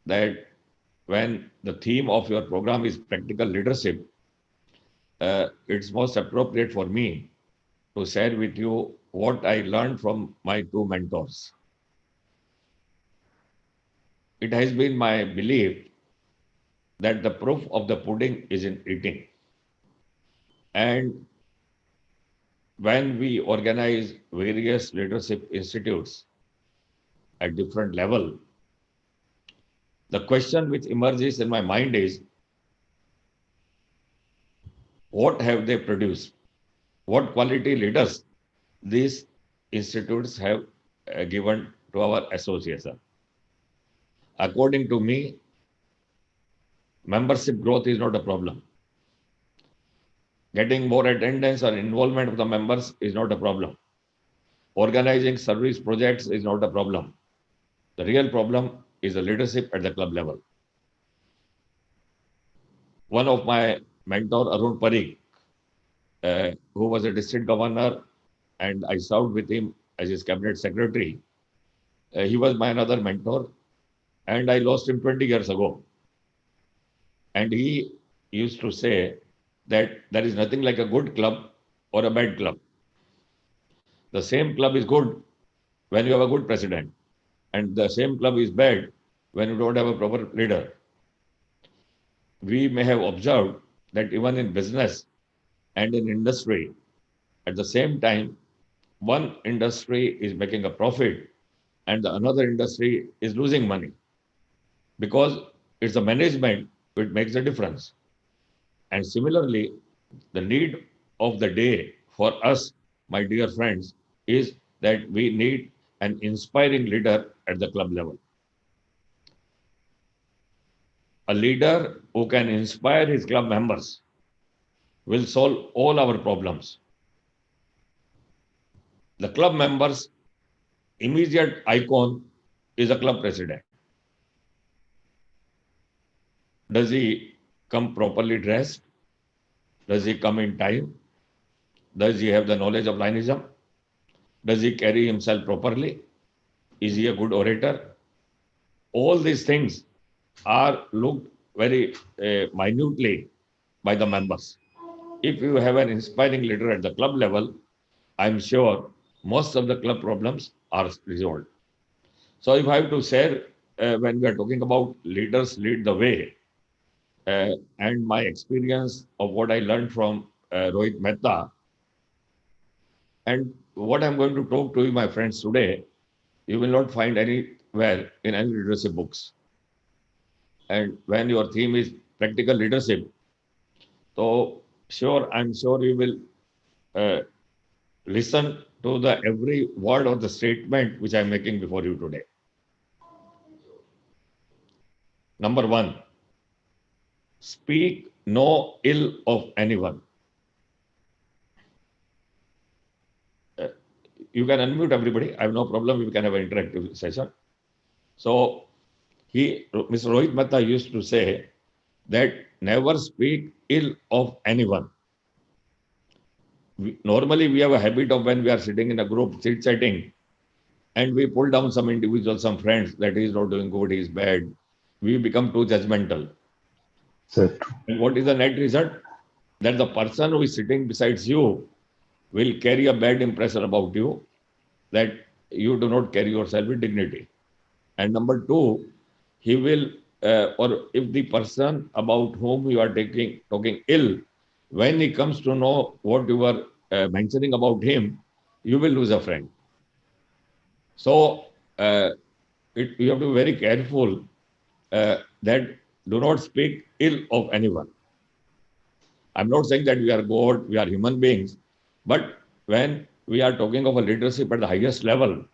that when the theme of your program is practical leadership, it's most appropriate for me to share with you what I learned from my two mentors. It has been my belief that the proof of the pudding is in eating. And when we organize various leadership institutes at different level, the question which emerges in my mind is what have they produced? What quality leaders these institutes have given to our association? According to me, membership growth is not a problem. Getting more attendance or involvement of the members is not a problem. Organizing service projects is not a problem. The real problem is the leadership at the club level. One of my mentor, Arun Parikh, who was a district governor, and I served with him as his cabinet secretary. He was my another mentor, and I lost him 20 years ago. And he used to say that there is nothing like a good club or a bad club. The same club is good when you have a good president, and the same club is bad when you don't have a proper leader. We may have observed that even in business and in industry, at the same time, one industry is making a profit and the another industry is losing money because it's the management which makes the difference. And similarly, the need of the day for us, my dear friends, is that we need an inspiring leader at the club level. A leader who can inspire his club members will solve all our problems. The club members' immediate icon is a club president. Does he come properly dressed? Does he come in time? Does he have the knowledge of Lionism? Does he carry himself properly? Is he a good orator? All these things are looked very minutely by the members. If you have an inspiring leader at the club level, I'm sure most of the club problems are resolved. So, if I have to share when we are talking about leaders lead the way, and my experience of what I learned from Rohit Mehta, and what I'm going to talk to you, my friends, today, you will not find anywhere in any leadership books. And when your theme is practical leadership, so I'm sure you will uh, listen to the every word of the statement which I'm making before you today. Number one, speak no ill of anyone. Uh, you can unmute everybody. I have no problem. We can have an interactive session. So Mr. Rohit Mehta used to say that never speak ill of anyone. Normally, we have a habit of when we are sitting in a group, chit chatting, and we pull down some individuals, some friends that he is not doing good, he is bad. We become too judgmental. So true. And what is the net result? That the person who is sitting besides you will carry a bad impression about you, that you do not carry yourself with dignity. And number two, he will, or if the person about whom you are talking ill, when he comes to know what you are mentioning about him, you will lose a friend. So uh, you have to be very careful that do not speak ill of anyone. I'm not saying that we are God, we are human beings, but when we are talking of a leadership at the highest level,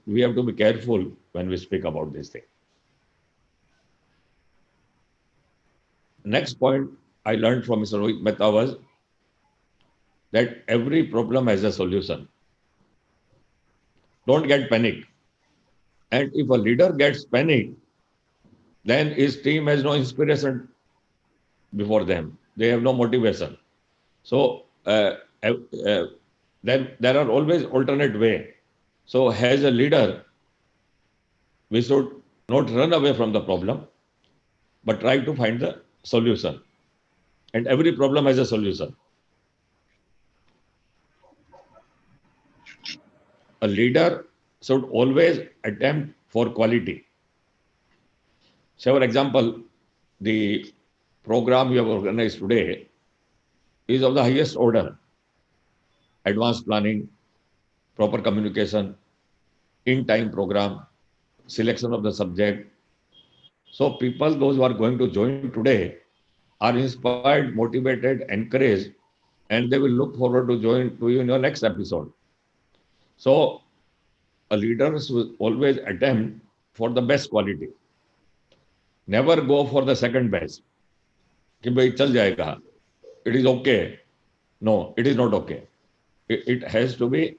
we have to be careful when we speak about this thing. Next point I learned from Mr. Rohit Mehta was that every problem has a solution. Don't get panic. And if a leader gets panic, then his team has no inspiration before them. They have no motivation. So then there are always alternate way. So as a leader, we should not run away from the problem, but try to find the solution. And every problem has a solution. A leader should always attempt for quality. So, for example, the program we have organized today is of the highest order: advanced planning, proper communication, in time program, selection of the subject. So, people, those who are going to join today, are inspired, motivated, encouraged, and they will look forward to join to you in your next episode. So, a leader should always attempt for the best quality. Never go for the second best. कि भाई चल जाएगा. It is okay. No, it is not okay. It has to be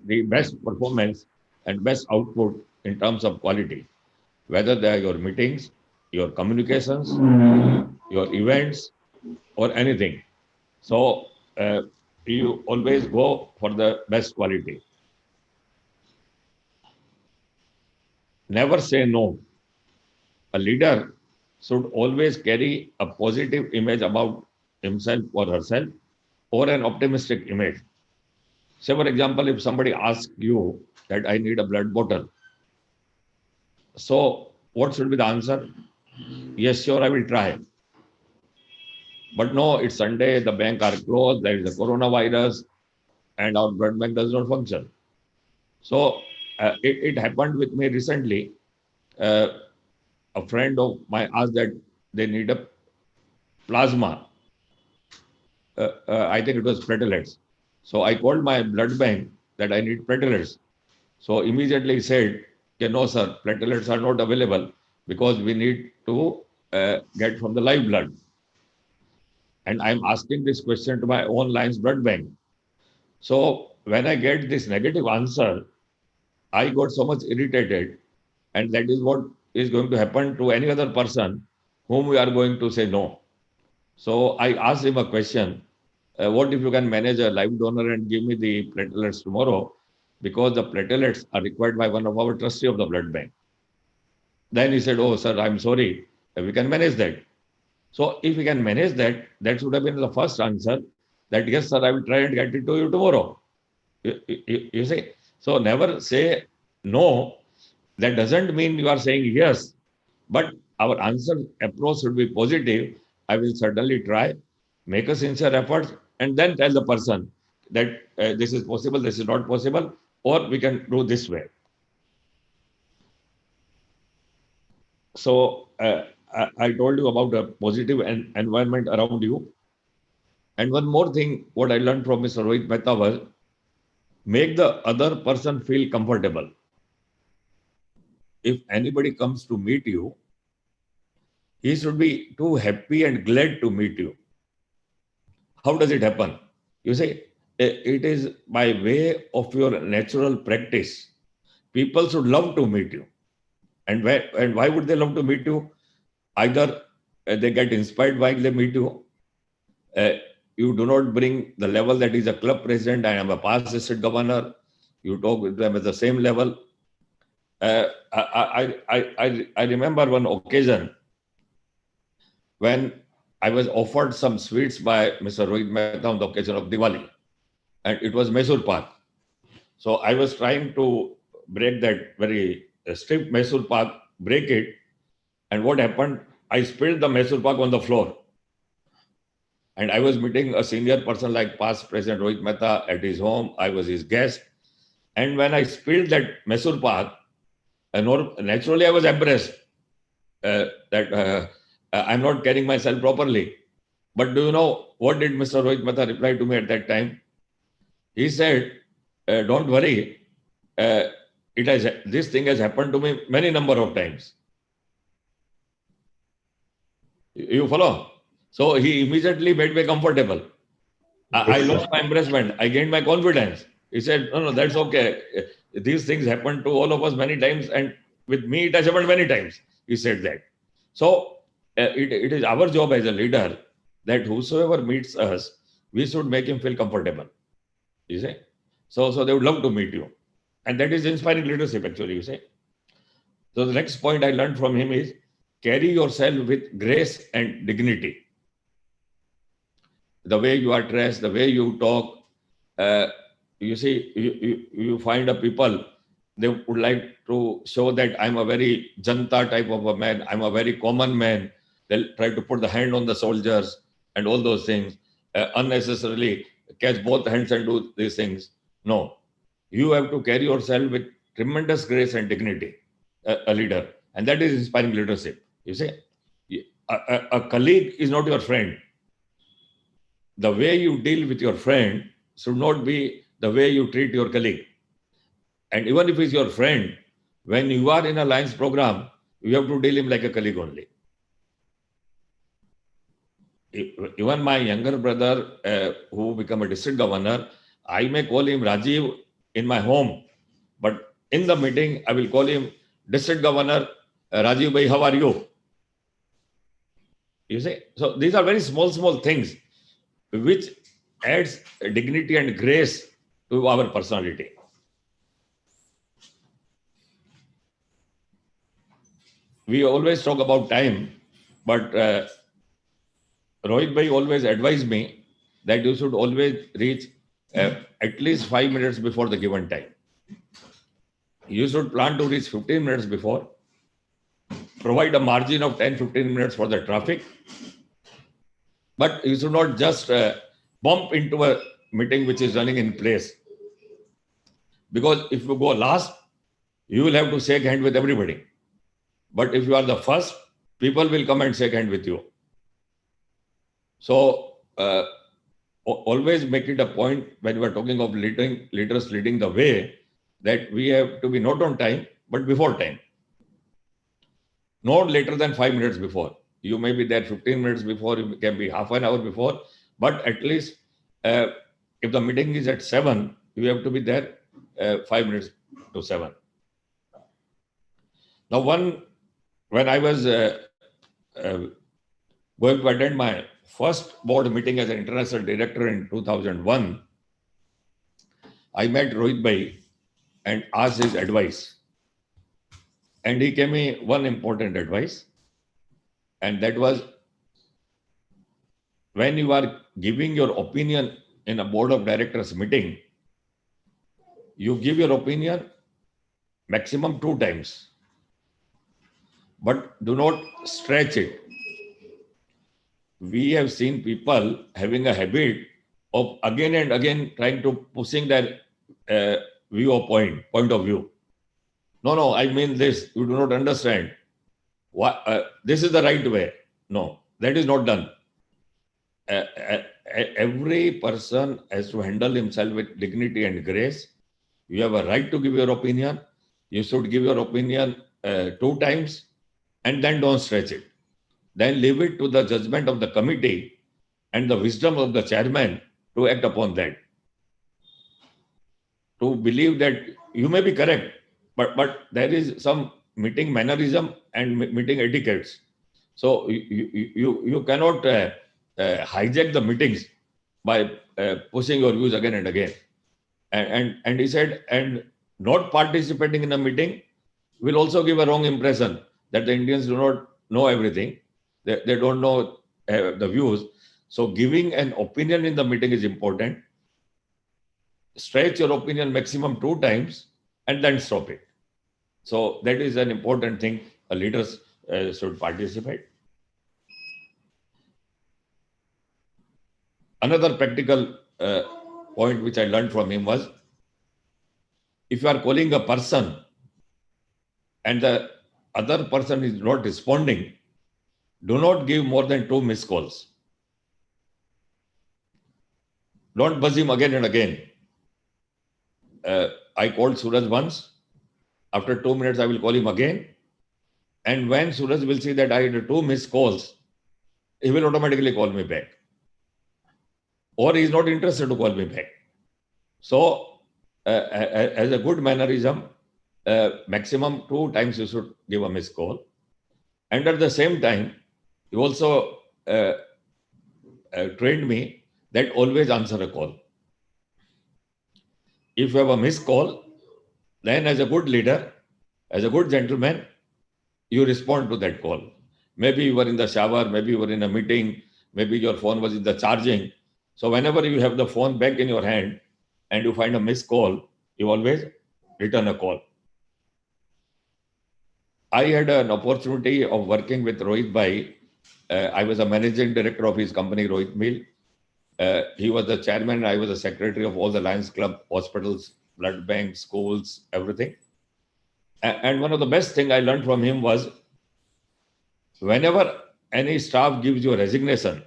the best performance and best output in terms of quality, whether they are your meetings, your communications, your events, or anything. So you always go for the best quality. Never say no. A leader should always carry a positive image about himself or herself, or an optimistic image. Say, for example, if somebody asks you that I need a blood bottle, so what should be the answer? Yes, sure, I will try. But no, it's Sunday, the bank are closed, there is a coronavirus, and our blood bank does not function. So it happened with me recently. Uh, a friend of mine asked that they need a plasma. I think it was platelets. So I called my blood bank that I need platelets. So immediately he said, okay, no, sir, platelets are not available because we need to get from the live blood. And I'm asking this question to my own Lions blood bank. So when I get this negative answer, I got so much irritated. And that is what is going to happen to any other person whom we are going to say no. So I asked him a question. What if you can manage a live donor and give me the platelets tomorrow? Because the platelets are required by one of our trustee of the blood bank. Then he said, oh, sir, I'm sorry. We can manage that. So if we can manage that, that should have been the first answer that, yes, sir, I will try and get it to you tomorrow. You see? So never say no. That doesn't mean you are saying yes, but our answer approach should be positive. I will certainly try, make a sincere effort, and then tell the person that this is possible, this is not possible, or we can do this way. So I told you about a positive environment around you. And one more thing, what I learned from Mr. Rohit Mehta was make the other person feel comfortable. If anybody comes to meet you, he should be too happy and glad to meet you. How does it happen? You say, it is by way of your natural practice. People should love to meet you. And why would they love to meet you? Either they get inspired while they meet you. You do not bring the level that is a club president. I am a past district governor. You talk with them at the same level. I remember one occasion when I was offered some sweets by Mr. Rohit Mehta on the occasion of Diwali, and it was Mysore Pak. So I was trying to break that very strict Mysore Pak, break it, and what happened? I spilled the Mysore Pak on the floor. And I was meeting a senior person like past President Rohit Mehta at his home. I was his guest. And when I spilled that Mysore Pak, naturally I was embarrassed that I'm not carrying myself properly. But do you know what did Mr. Rohit Mehta reply to me at that time? He said, don't worry, this thing has happened to me many number of times. You follow? So he immediately made me comfortable. I lost my embarrassment. I gained my confidence. He said, no, that's okay. These things happen to all of us many times. And with me, it has happened many times. He said that. So it is our job as a leader that whosoever meets us, we should make him feel comfortable. You see? So they would love to meet you. And that is inspiring leadership, actually, you say. So the next point I learned from him is carry yourself with grace and dignity. The way you are dressed, the way you talk, you see, you find a people, they would like to show that I'm a very janta type of a man, I'm a very common man. They'll try to put the hand on the soldiers and all those things, unnecessarily catch both hands and do these things. No, you have to carry yourself with tremendous grace and dignity, a leader. And that is inspiring leadership. You see, a colleague is not your friend. The way you deal with your friend should not be the way you treat your colleague. And even if he's your friend, when you are in a Lions program, you have to deal him like a colleague only. Even my younger brother, who become a district governor, I may call him Rajiv in my home, but in the meeting, I will call him district governor, Rajiv bhai, how are you? You see, so these are very small things which adds dignity and grace to our personality. We always talk about time, but Rohit bhai always advised me that you should always reach at least 5 minutes before the given time. You should plan to reach 15 minutes before, provide a margin of 10-15 minutes for the traffic, but you should not just bump into a meeting which is running in place. Because if you go last, you will have to shake hand with everybody. But if you are the first, people will come and shake hand with you. So always make it a point when we are talking of leaders leading the way, that we have to be not on time, but before time. Not later than 5 minutes before. You may be there 15 minutes before, you can be half an hour before, but at least if the meeting is at 7, you have to be there 5 minutes to 7. Now, when I was going to attend my first board meeting as an international director in 2001, I met Rohit bhai and asked his advice. And he gave me one important advice, and that was, when you are giving your opinion in a board of directors meeting, you give your opinion maximum 2 times, but do not stretch it. We have seen people having a habit of again and again trying to pushing their point of view. No, I mean this. You do not understand. This is the right way. No, that is not done. Every person has to handle himself with dignity and grace. You have a right to give your opinion. You should give your opinion 2 times, and then don't stretch it. Then leave it to the judgment of the committee and the wisdom of the chairman to act upon that. To believe that you may be correct, but there is some meeting mannerism and meeting etiquettes. So you cannot hijack the meetings by pushing your views again and again. And he said, and not participating in a meeting will also give a wrong impression that the Indians do not know everything. They don't know the views. So giving an opinion in the meeting is important. Stretch your opinion maximum 2 times and then stop it. So that is an important thing. Leaders should participate. Another practical point which I learned from him was, if you are calling a person and the other person is not responding, do not give more than 2 missed calls. Don't buzz him again and again. I called Suraj once. After 2 minutes, I will call him again. And when Suraj will see that I had 2 missed calls, he will automatically call me back. Or he is not interested to call me back. So, as a good mannerism, maximum 2 times you should give a missed call. And at the same time, he also trained me that always answer a call. If you have a missed call, then as a good leader, as a good gentleman, you respond to that call. Maybe you were in the shower, maybe you were in a meeting, maybe your phone was in the charging. So whenever you have the phone back in your hand and you find a missed call, you always return a call. I had an opportunity of working with Rohit Bhai. I was a managing director of his company, Rohit Mill. He was the chairman, I was the secretary of all the Lions Club, hospitals, blood banks, schools, everything. And one of the best thing I learned from him was whenever any staff gives you a resignation,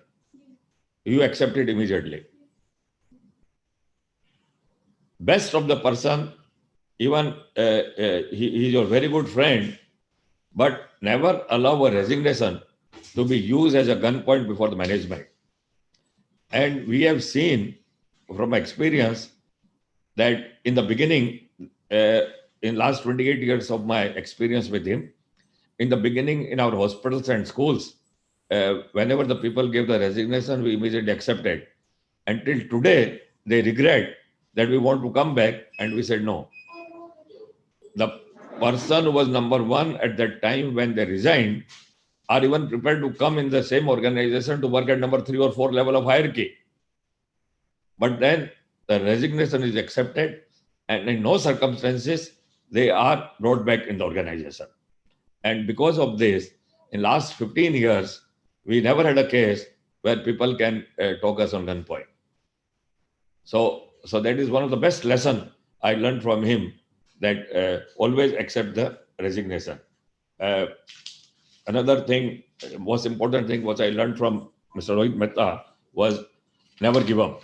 you accept it immediately. Best of the person, even he is your very good friend, but never allow a resignation to be used as a gunpoint before the management. And we have seen from experience that in the beginning, in last 28 years of my experience with him, in the beginning in our hospitals and schools, whenever the people gave the resignation, we immediately accepted. Until today, they regret that we want to come back, and we said no. The person who was number one at that time when they resigned are even prepared to come in the same organization to work at number 3 or 4 level of hierarchy. But then the resignation is accepted, and in no circumstances they are brought back in the organization. And because of this, in last 15 years, we never had a case where people can talk us on gunpoint. So that is one of the best lesson I learned from him, that always accept the resignation. Uh, Another thing, most important thing, what I learned from Mr. Rohit Mehta was never give up.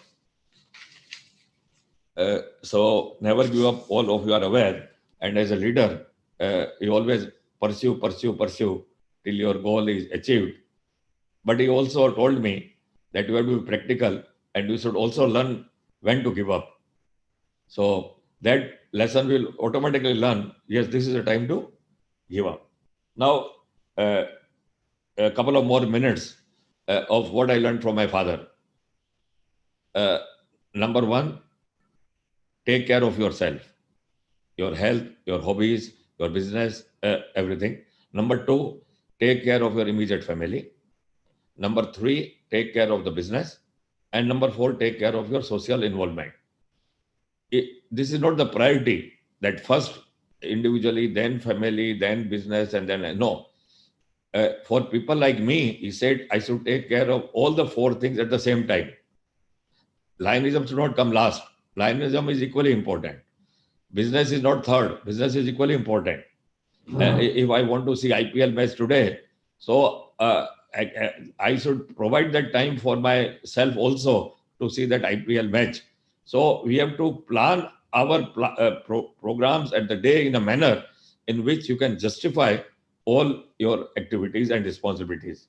So never give up, all of you are aware. And as a leader, you always pursue till your goal is achieved. But he also told me that you have to be practical and you should also learn when to give up. So that lesson will automatically learn, yes, this is a time to give up. Now, a couple of more minutes of what I learned from my father. Number one, take care of yourself, your health, your hobbies, your business, everything. Number two, take care of your immediate family. Number three, take care of the business. And number four, take care of your social involvement. This is not the priority that first individually, then family, then business, and then no. For people like me, he said I should take care of all the four things at the same time. Lionism should not come last. Lionism is equally important. Business is not third. Business is equally important. If I want to see IPL match today, so I should provide that time for myself also to see that IPL match. So we have to plan our programs at the day in a manner in which you can justify all your activities and responsibilities.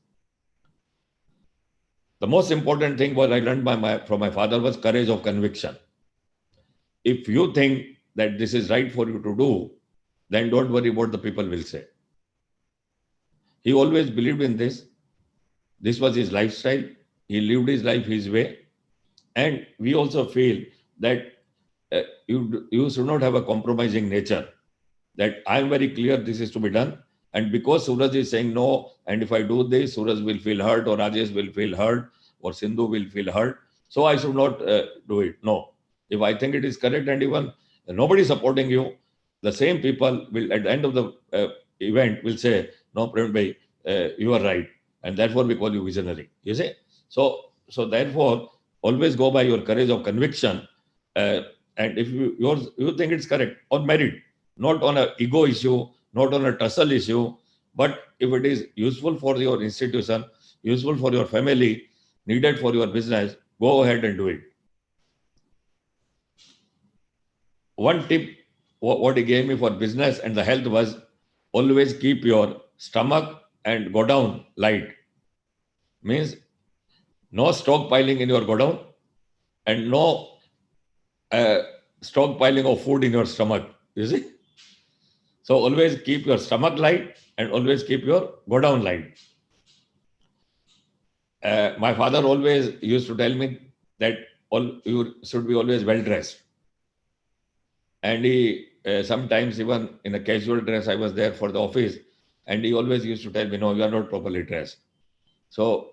The most important thing what I learned from my father was courage of conviction. If you think that this is right for you to do, then don't worry what the people will say. He always believed in this. This was his lifestyle. He lived his life his way. And we also feel that you should not have a compromising nature. That I'm very clear this is to be done. And because Suraj is saying no, and if I do this, Suraj will feel hurt, or Rajesh will feel hurt, or Sindhu will feel hurt. So I should not do it. No. If I think it is correct, and even nobody supporting you, the same people will, at the end of the event, will say, no, Praveen Bhai, you are right. And therefore we call you visionary. You see? So therefore, always go by your courage of conviction. And if you think it's correct, on merit, not on an ego issue, not on a tussle issue, but if it is useful for your institution, useful for your family, needed for your business, go ahead and do it. One tip, what he gave me for business and the health was always keep your stomach and go down light. Means no stockpiling in your godown and no stockpiling of food in your stomach. You see? So always keep your stomach light and always keep your godown light. My father always used to tell me that you should be always well dressed. And he sometimes even in a casual dress, I was there for the office, And he always used to tell me, no, you are not properly dressed. So,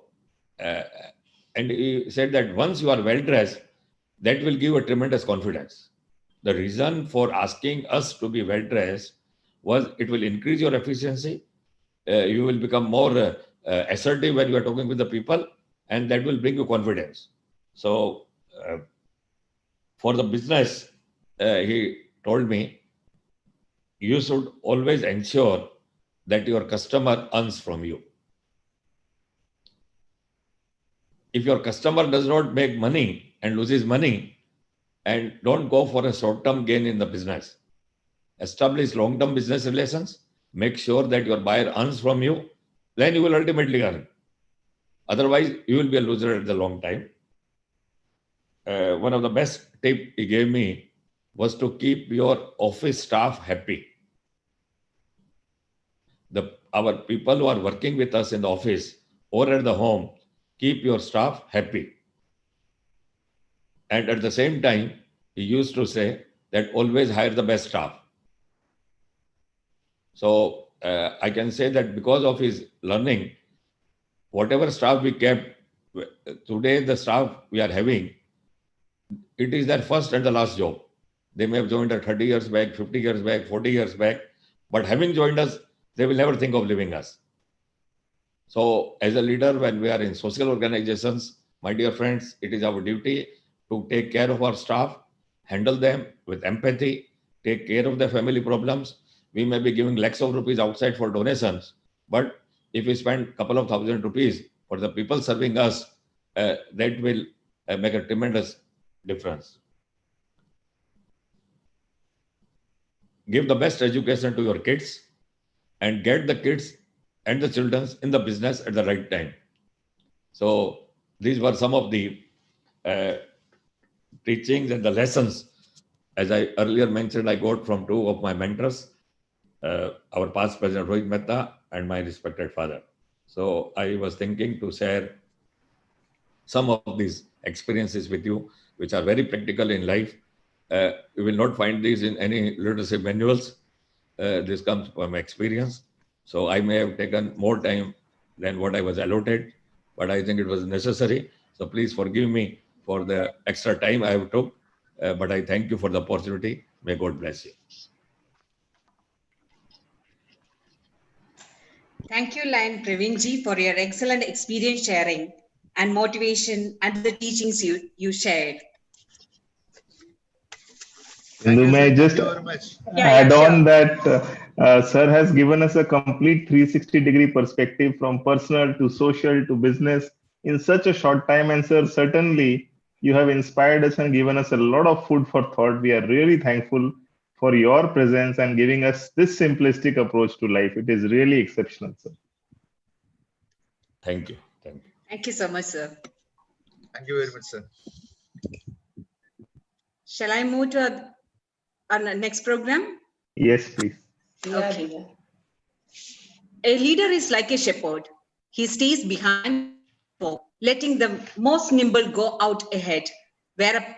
and he said that once you are well dressed, that will give a tremendous confidence. The reason for asking us to be well dressed was it will increase your efficiency. You will become more assertive when you are talking with the people, and that will bring you confidence. So, for the business, he told me, you should always ensure that your customer earns from you. If your customer does not make money and loses money, and don't go for a short-term gain in the business. Establish long-term business relations. Make sure that your buyer earns from you. Then you will ultimately earn. Otherwise, you will be a loser at the long time. One of the best tips he gave me was to keep your office staff happy. Our people who are working with us in the office or at the home, keep your staff happy. And at the same time, he used to say that always hire the best staff. So I can say that because of his learning, whatever staff we kept, today the staff we are having, it is their first and the last job. They may have joined us 30 years back, 50 years back, 40 years back, but having joined us, they will never think of leaving us. So as a leader, when we are in social organizations, my dear friends, it is our duty to take care of our staff, handle them with empathy, take care of their family problems. We may be giving lakhs of rupees outside for donations, but if we spend a couple of thousand rupees for the people serving us, that will make a tremendous difference. Give the best education to your kids and get the kids and the children in the business at the right time. So these were some of the teachings and the lessons. As I earlier mentioned, I got from two of my mentors, our past president Rohit Mehta and my respected father. So I was thinking to share some of these experiences with you, which are very practical in life. You will not find these in any leadership manuals. This comes from experience. So I may have taken more time than what I was allotted, but I think it was necessary. So please forgive me for the extra time I have took, but I thank you for the opportunity. May God bless you. Thank you, Lion Pravinji, for your excellent experience sharing and motivation and the teachings you shared. May I just add on that Sir has given us a complete 360-degree perspective from personal to social to business in such a short time. And sir, certainly you have inspired us and given us a lot of food for thought. We are really thankful for your presence and giving us this simplistic approach to life. It is really exceptional, sir. Thank you. Thank you. Thank you so much, sir. Thank you very much, sir. Shall I move to our next program? Yes, please. Okay. A leader is like a shepherd. He stays behind, letting the most nimble go out ahead, where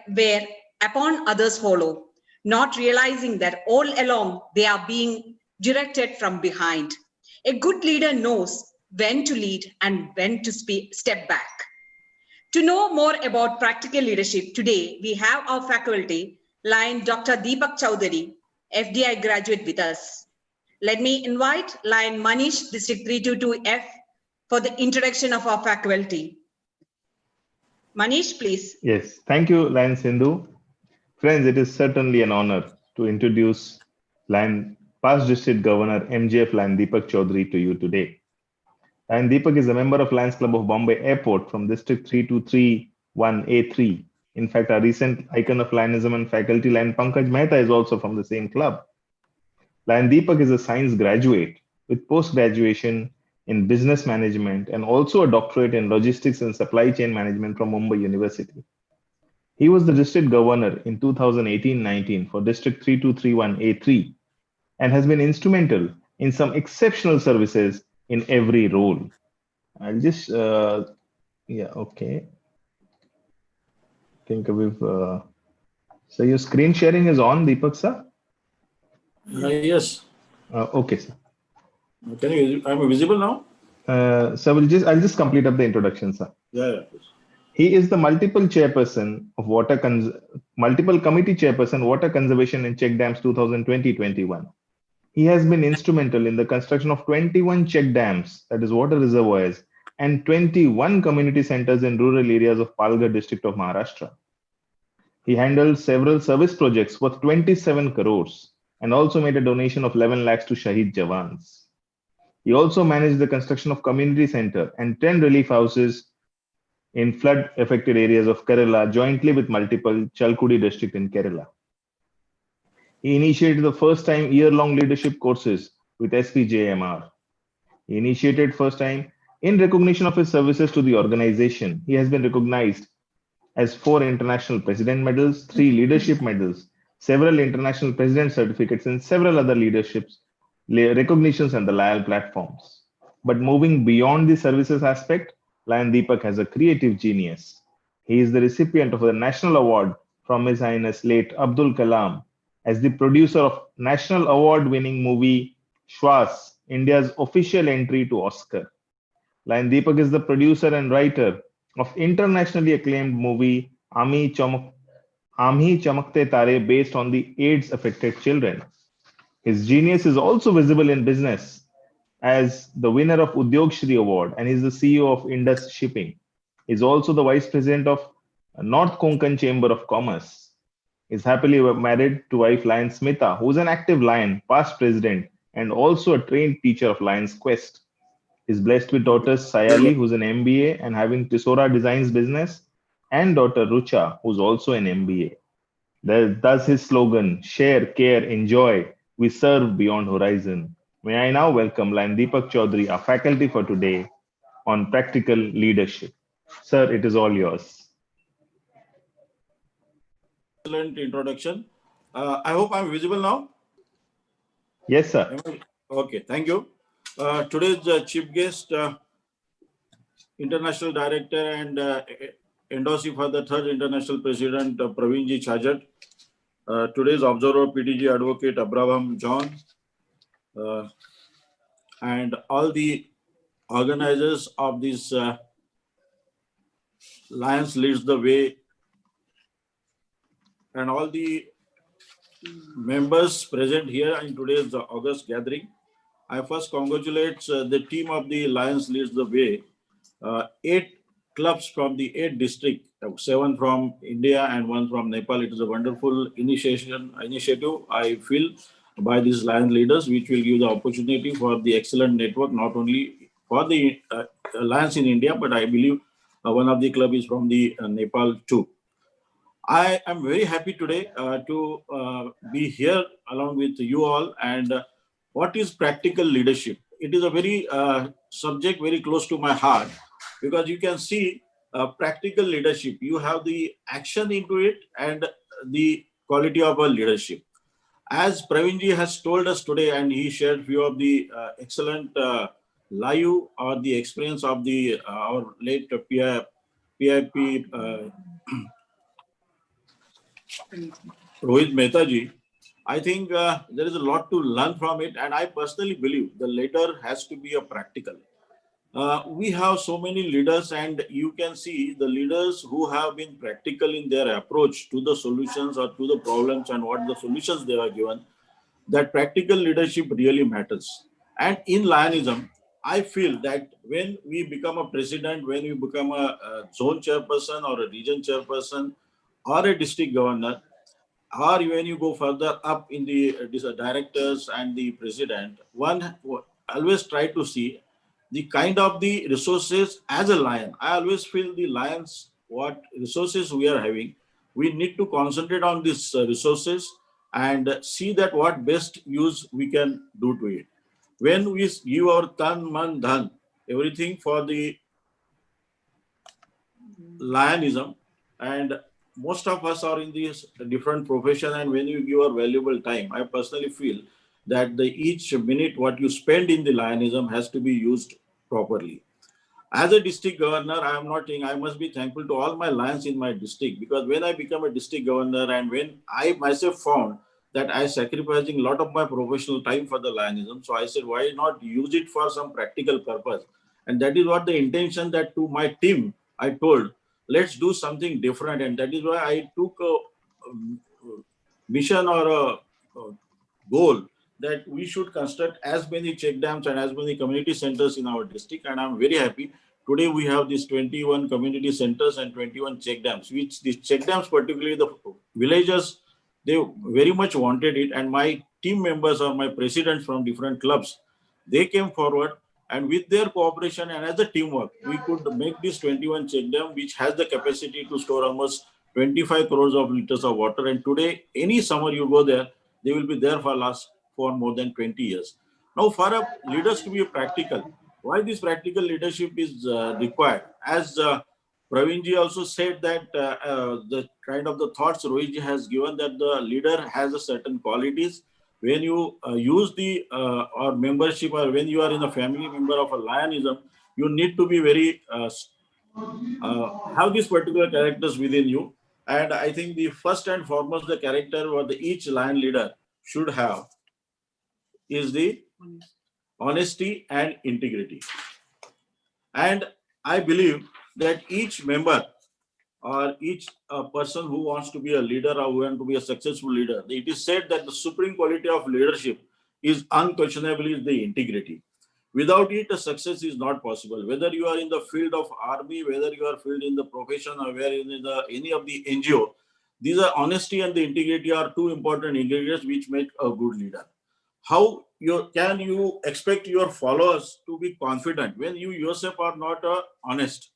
upon others follow, not realizing that all along they are being directed from behind. A good leader knows when to lead and when to step back. To know more about practical leadership, today we have our faculty, Lion Dr. Deepak Chowdhury, FDI graduate with us. Let me invite Lion Manish, District 322F, for the introduction of our faculty. Manish, please. Yes, thank you, Lion Sindhu. Friends, it is certainly an honor to introduce past District Governor MGF Lion Deepak Chowdhury to you today. And Deepak is a member of Lions Club of Bombay Airport from District 3231A3. In fact, our recent icon of Lionism and faculty, Lion Pankaj Mehta, is also from the same club. Lion Deepak is a science graduate with post-graduation in business management and also a doctorate in logistics and supply chain management from Mumbai University. He was the district governor in 2018-19 for District 3231A3 and has been instrumental in some exceptional services in every role. I'll just, yeah, okay. I think we've, so your screen sharing is on, Deepak sir? Yes. Okay, sir. Can you? I'm visible now. So I'll just complete up the introduction, sir. Yeah. He is the multiple committee chairperson water conservation in check dams 2020-21. He has been instrumental in the construction of 21 check dams, that is water reservoirs, and 21 community centers in rural areas of Palghar district of Maharashtra. He handled several service projects worth 27 crores and also made a donation of 11 lakhs to Shahid Jawans. He also managed the construction of community center and 10 relief houses in flood affected areas of Kerala jointly with multiple Chalkudi district in Kerala. He initiated the first time year-long leadership courses with SPJMR. He initiated first time in recognition of his services to the organization. He has been recognized as 4 international president medals, 3 leadership medals, several international president certificates, and several other leaderships recognitions on the LIAL platforms. But moving beyond the services aspect, Lion Deepak has a creative genius. He is the recipient of a national award from His Highness late Abdul Kalam as the producer of national award-winning movie Shwas, India's official entry to Oscar. Lion Deepak is the producer and writer of internationally acclaimed movie Ami Chamakte Tare based on the AIDS-affected children. His genius is also visible in business as the winner of Udyog Shri Award and is the CEO of Indus Shipping. He is also the vice president of North Konkan Chamber of Commerce. He is happily married to wife Lion Smita, who is an active Lion, past president, and also a trained teacher of Lion's Quest. He is blessed with daughters Sayali, who's an MBA and having Tisora Designs business, and daughter Rucha, who's also an MBA. Thus his slogan, share, care, enjoy, we serve beyond horizon. May I now welcome Lion Deepak Chaudhary, our faculty for today on practical leadership. Sir, it is all yours. Excellent introduction. I hope I'm visible now. Yes, sir. Okay, thank you. Today's chief guest, International Director and endorsee for the third International President, Praveenji Chhajat. Today's observer, PTG Advocate Abraham John, and all the organizers of this Lions Leads the Way, and all the members present here in today's August gathering. I first congratulate the team of the Lions Leads the Way, 8 clubs from the 8 districts, 7 from India and 1 from Nepal. It is a wonderful initiative, I feel, by these Lion leaders, which will give the opportunity for the excellent network, not only for the Lions in India, but I believe one of the club is from the Nepal too. I am very happy today to be here along with you all. And what is practical leadership? It is a very subject very close to my heart, because you can see practical leadership. You have the action into it and the quality of a leadership. As Praveenji has told us today, and he shared few of the excellent live or the experience of the our late PIP Rohit Mehtaji, I think there is a lot to learn from it, and I personally believe the leader has to be a practical. We have so many leaders, and you can see the leaders who have been practical in their approach to the solutions or to the problems and what the solutions they are given. That practical leadership really matters. And in Lionism, I feel that when we become a president, when we become a zone chairperson or a region chairperson or a district governor, or when you go further up in the directors and the president, one always try to see the kind of the resources as a Lion. I always feel the Lions, what resources we are having, we need to concentrate on these resources and see that what best use we can do to it. When we give our tan, man, dhan, everything for the Lionism, and most of us are in this different profession, and when you give our valuable time, I personally feel that each minute what you spend in the Lionism has to be used properly. As a district governor, I am not saying I must be thankful to all my Lions in my district, because when I become a district governor and when I myself found that I sacrificing a lot of my professional time for the Lionism. So I said, why not use it for some practical purpose? And that is what the intention that to my team, I told, let's do something different. And that is why I took a mission or a goal that we should construct as many check dams and as many community centers in our district. And I'm very happy. Today we have these 21 community centers and 21 check dams, which these check dams, particularly the villagers, they very much wanted it. And my team members or my presidents from different clubs, they came forward, and with their cooperation and as a teamwork, we could make this 21 check dam, which has the capacity to store almost 25 crores of liters of water. And today, any summer you go there, they will be there for more than 20 years. Now, for leaders to be practical, why this practical leadership is required? As Praveerji also said that the kind of the thoughts Rohitji has given, that the leader has a certain qualities. When you use the or membership, or when you are in a family member of a Lionism, you need to be very have these particular characters within you. And I think the first and foremost, the character what each Lion leader should have is the honesty and integrity. And I believe that each member or each person who wants to be a leader or who wants to be a successful leader, it is said that the supreme quality of leadership is unquestionably the integrity. Without it, a success is not possible. Whether you are in the field of army, whether you are field in the profession, or where in the any of the NGO, these are honesty and the integrity are two important ingredients which make a good leader. How can you expect your followers to be confident when you yourself are not honest?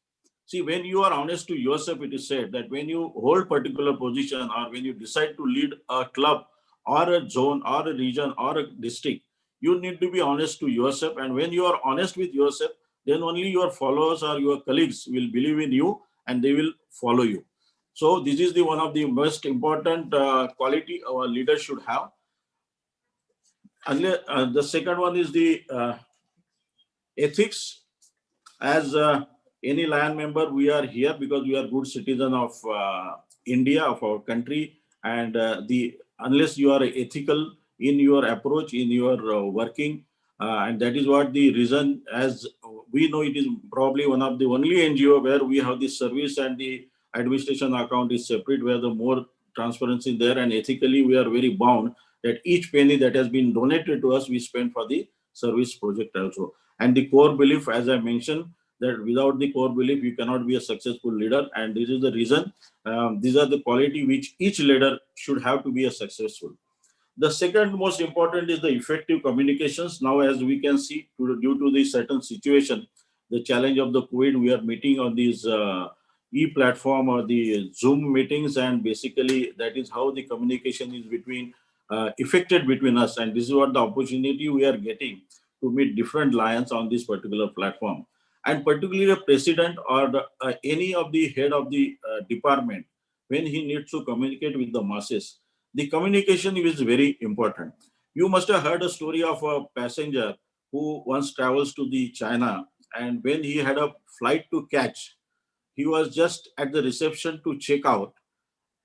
See, when you are honest to yourself, it is said that when you hold particular position or when you decide to lead a club or a zone or a region or a district, you need to be honest to yourself. And when you are honest with yourself, then only your followers or your colleagues will believe in you and they will follow you. So this is the one of the most important quality our leaders should have. And the second one is the ethics. As any Lion member, we are here because we are good citizen of India, of our country. And unless you are ethical in your approach, in your working, and that is what the reason, as we know, it is probably one of the only NGO where we have the service and the administration account is separate, where the more transparency there, and ethically we are very bound that each penny that has been donated to us, we spend for the service project also. And the core belief, as I mentioned, that without the core belief, you cannot be a successful leader. And this is the reason, these are the quality which each leader should have to be a successful. The second most important is the effective communications. Now, as we can see, due to the certain situation, the challenge of the COVID, we are meeting on these e-platform or the Zoom meetings. And basically, that is how the communication is effected between us. And this is what the opportunity we are getting to meet different Lions on this particular platform. And particularly a president or any of the head of the department, when he needs to communicate with the masses, the communication is very important. You must have heard a story of a passenger who once travels to the China, and when he had a flight to catch, he was just at the reception to check out.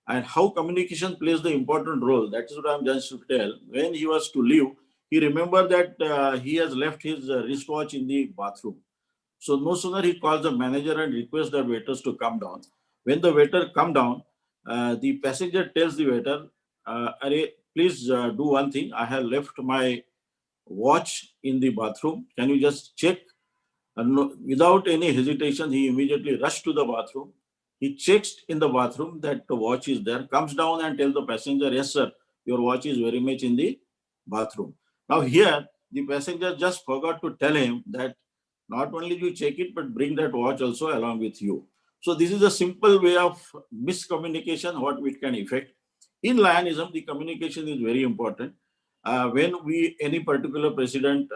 And how communication plays the important role, that is what I'm just to tell. When he was to leave, he remembered that he has left his wristwatch in the bathroom. So no sooner he calls the manager and requests the waiters to come down. When the waiter come down, the passenger tells the waiter, please do one thing. I have left my watch in the bathroom. Can you just check? And without any hesitation, he immediately rushed to the bathroom. He checks in the bathroom that the watch is there, comes down and tells the passenger, yes, sir, your watch is very much in the bathroom. Now here, the passenger just forgot to tell him that not only you check it, but bring that watch also along with you. So this is a simple way of miscommunication, what it can affect. In Lionism, the communication is very important. When any particular president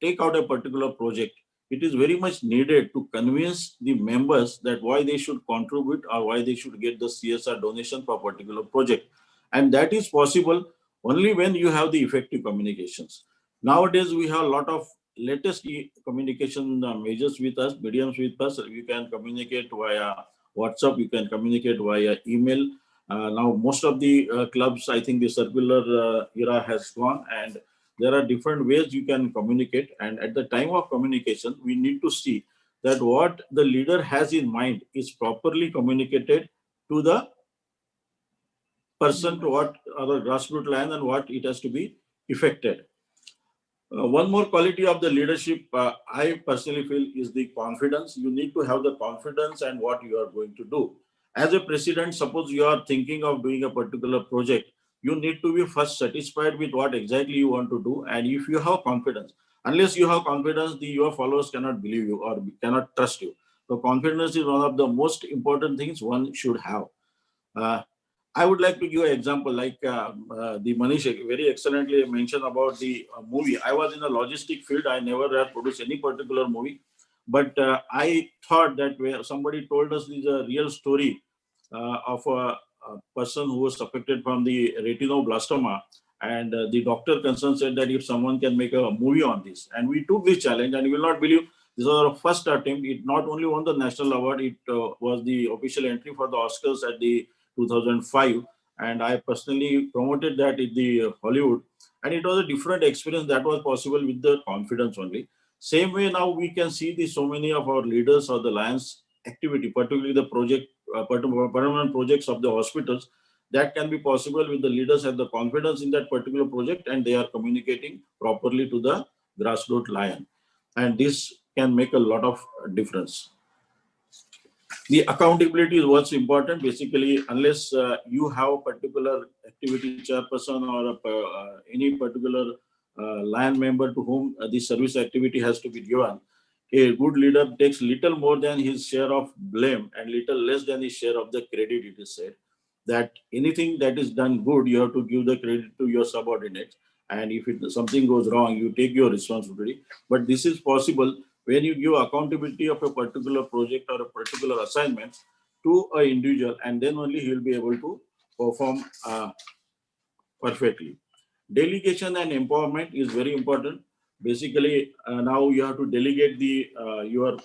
take out a particular project, it is very much needed to convince the members that why they should contribute or why they should get the CSR donation for a particular project. And that is possible only when you have the effective communications. Nowadays, we have a lot of latest communication measures with us, mediums with us. You can communicate via WhatsApp, you can communicate via email. Now, most of the clubs, I think the circular era has gone, and there are different ways you can communicate. And at the time of communication, we need to see that what the leader has in mind is properly communicated to the person, to what other grassroots line and what it has to be effected. One more quality of the leadership, I personally feel, is the confidence. You need to have the confidence and what you are going to do. As a president, suppose you are thinking of doing a particular project, you need to be first satisfied with what exactly you want to do. And if you have confidence, unless you have confidence, your followers cannot believe you or cannot trust you. So confidence is one of the most important things one should have. I would like to give an example, like the Manish very excellently mentioned about the movie. I was in the logistic field. I never have produced any particular movie, but I thought that where somebody told us this is a real story of a person who was affected from the retinoblastoma, and the doctor concerned said that if someone can make a movie on this, and we took this challenge, and you will not believe, this was our first attempt. It not only won the national award, it was the official entry for the Oscars at the 2005, and I personally promoted that in the Hollywood, and it was a different experience that was possible with the confidence only. Same way now we can see the so many of our leaders or the Lions activity, particularly the project, permanent projects of the hospitals, that can be possible with the leaders have the confidence in that particular project and they are communicating properly to the grassroots Lion, and this can make a lot of difference. The accountability is what's important. Basically, unless you have a particular activity chairperson or any particular Lion member to whom the service activity has to be given, a good leader takes little more than his share of blame and little less than his share of the credit. It is said that anything that is done good, you have to give the credit to your subordinates. And if something goes wrong, you take your responsibility. But this is possible when you give accountability of a particular project or a particular assignment to an individual, and then only he will be able to perform perfectly. Delegation and empowerment is very important. Basically, now you have to delegate the your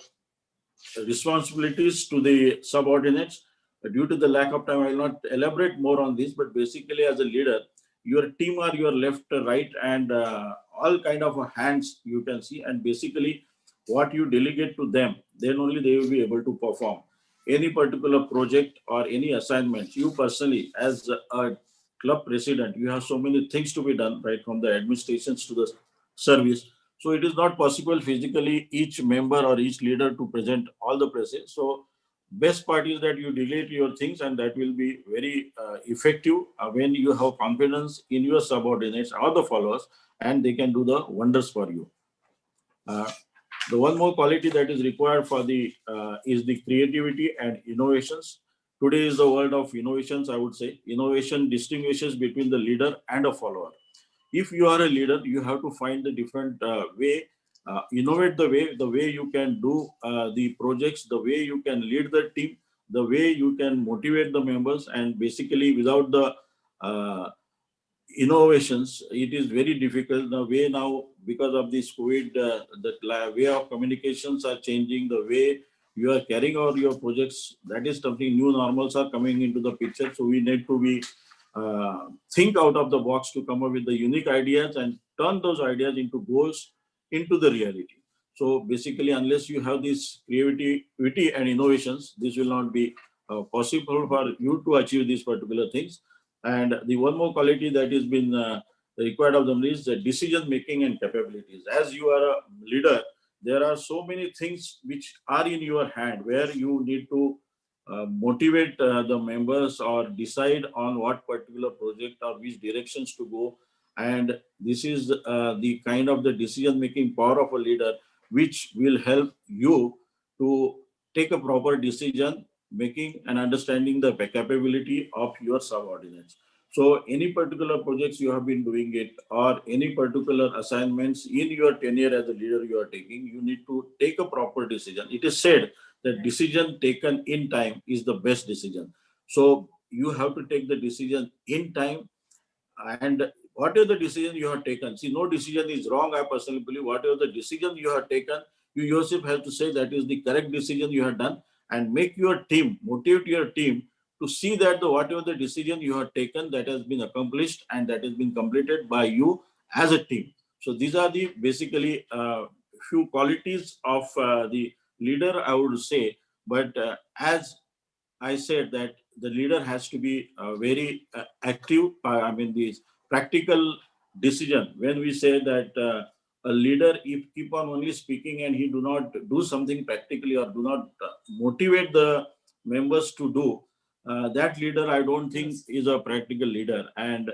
responsibilities to the subordinates. Due to the lack of time, I will not elaborate more on this, but basically as a leader, your team are your left, right, and all kind of hands you can see, and basically what you delegate to them, then only they will be able to perform any particular project or any assignments. You personally, as a club president, you have so many things to be done, right, from the administrations to the service. So it is not possible physically each member or each leader to present all the presses. So best part is that you delegate your things, and that will be very effective when you have confidence in your subordinates or the followers, and they can do the wonders for you. The one more quality that is required for the is the creativity and innovations. Today is the world of innovations, I would say. Innovation distinguishes between the leader and a follower. If you are a leader, you have to find the different way, innovate the way you can do the projects, the way you can lead the team, the way you can motivate the members, and basically without the innovations, it is very difficult. The way now, because of this COVID, the way of communications are changing, the way you are carrying out your projects, that is something. New normals are coming into the picture. So we need to be think out of the box to come up with the unique ideas and turn those ideas into goals, into the reality. So basically, unless you have this creativity and innovations, this will not be possible for you to achieve these particular things. And the one more quality that has been required of them is decision making and capabilities. As you are a leader, there are so many things which are in your hand where you need to motivate the members or decide on what particular project or which directions to go. And this is the kind of the decision making power of a leader, which will help you to take a proper decision making and understanding the capability of your subordinates. So any particular projects you have been doing it, or any particular assignments in your tenure as a leader you are taking, you need to take a proper decision. It is said that decision taken in time is the best decision. So you have to take the decision in time, and whatever the decision you have taken, see, no decision is wrong. I personally believe whatever the decision you have taken, you yourself have to say that is the correct decision you have done, and make your team, motivate your team to see that whatever the decision you have taken, that has been accomplished and that has been completed by you as a team. So these are the basically few qualities of the leader, I would say. But as I said, that the leader has to be very active. I mean, this practical decision. When we say that a leader, if keep on only speaking and he do not do something practically or do not motivate the members to do, that leader I don't think is a practical leader. And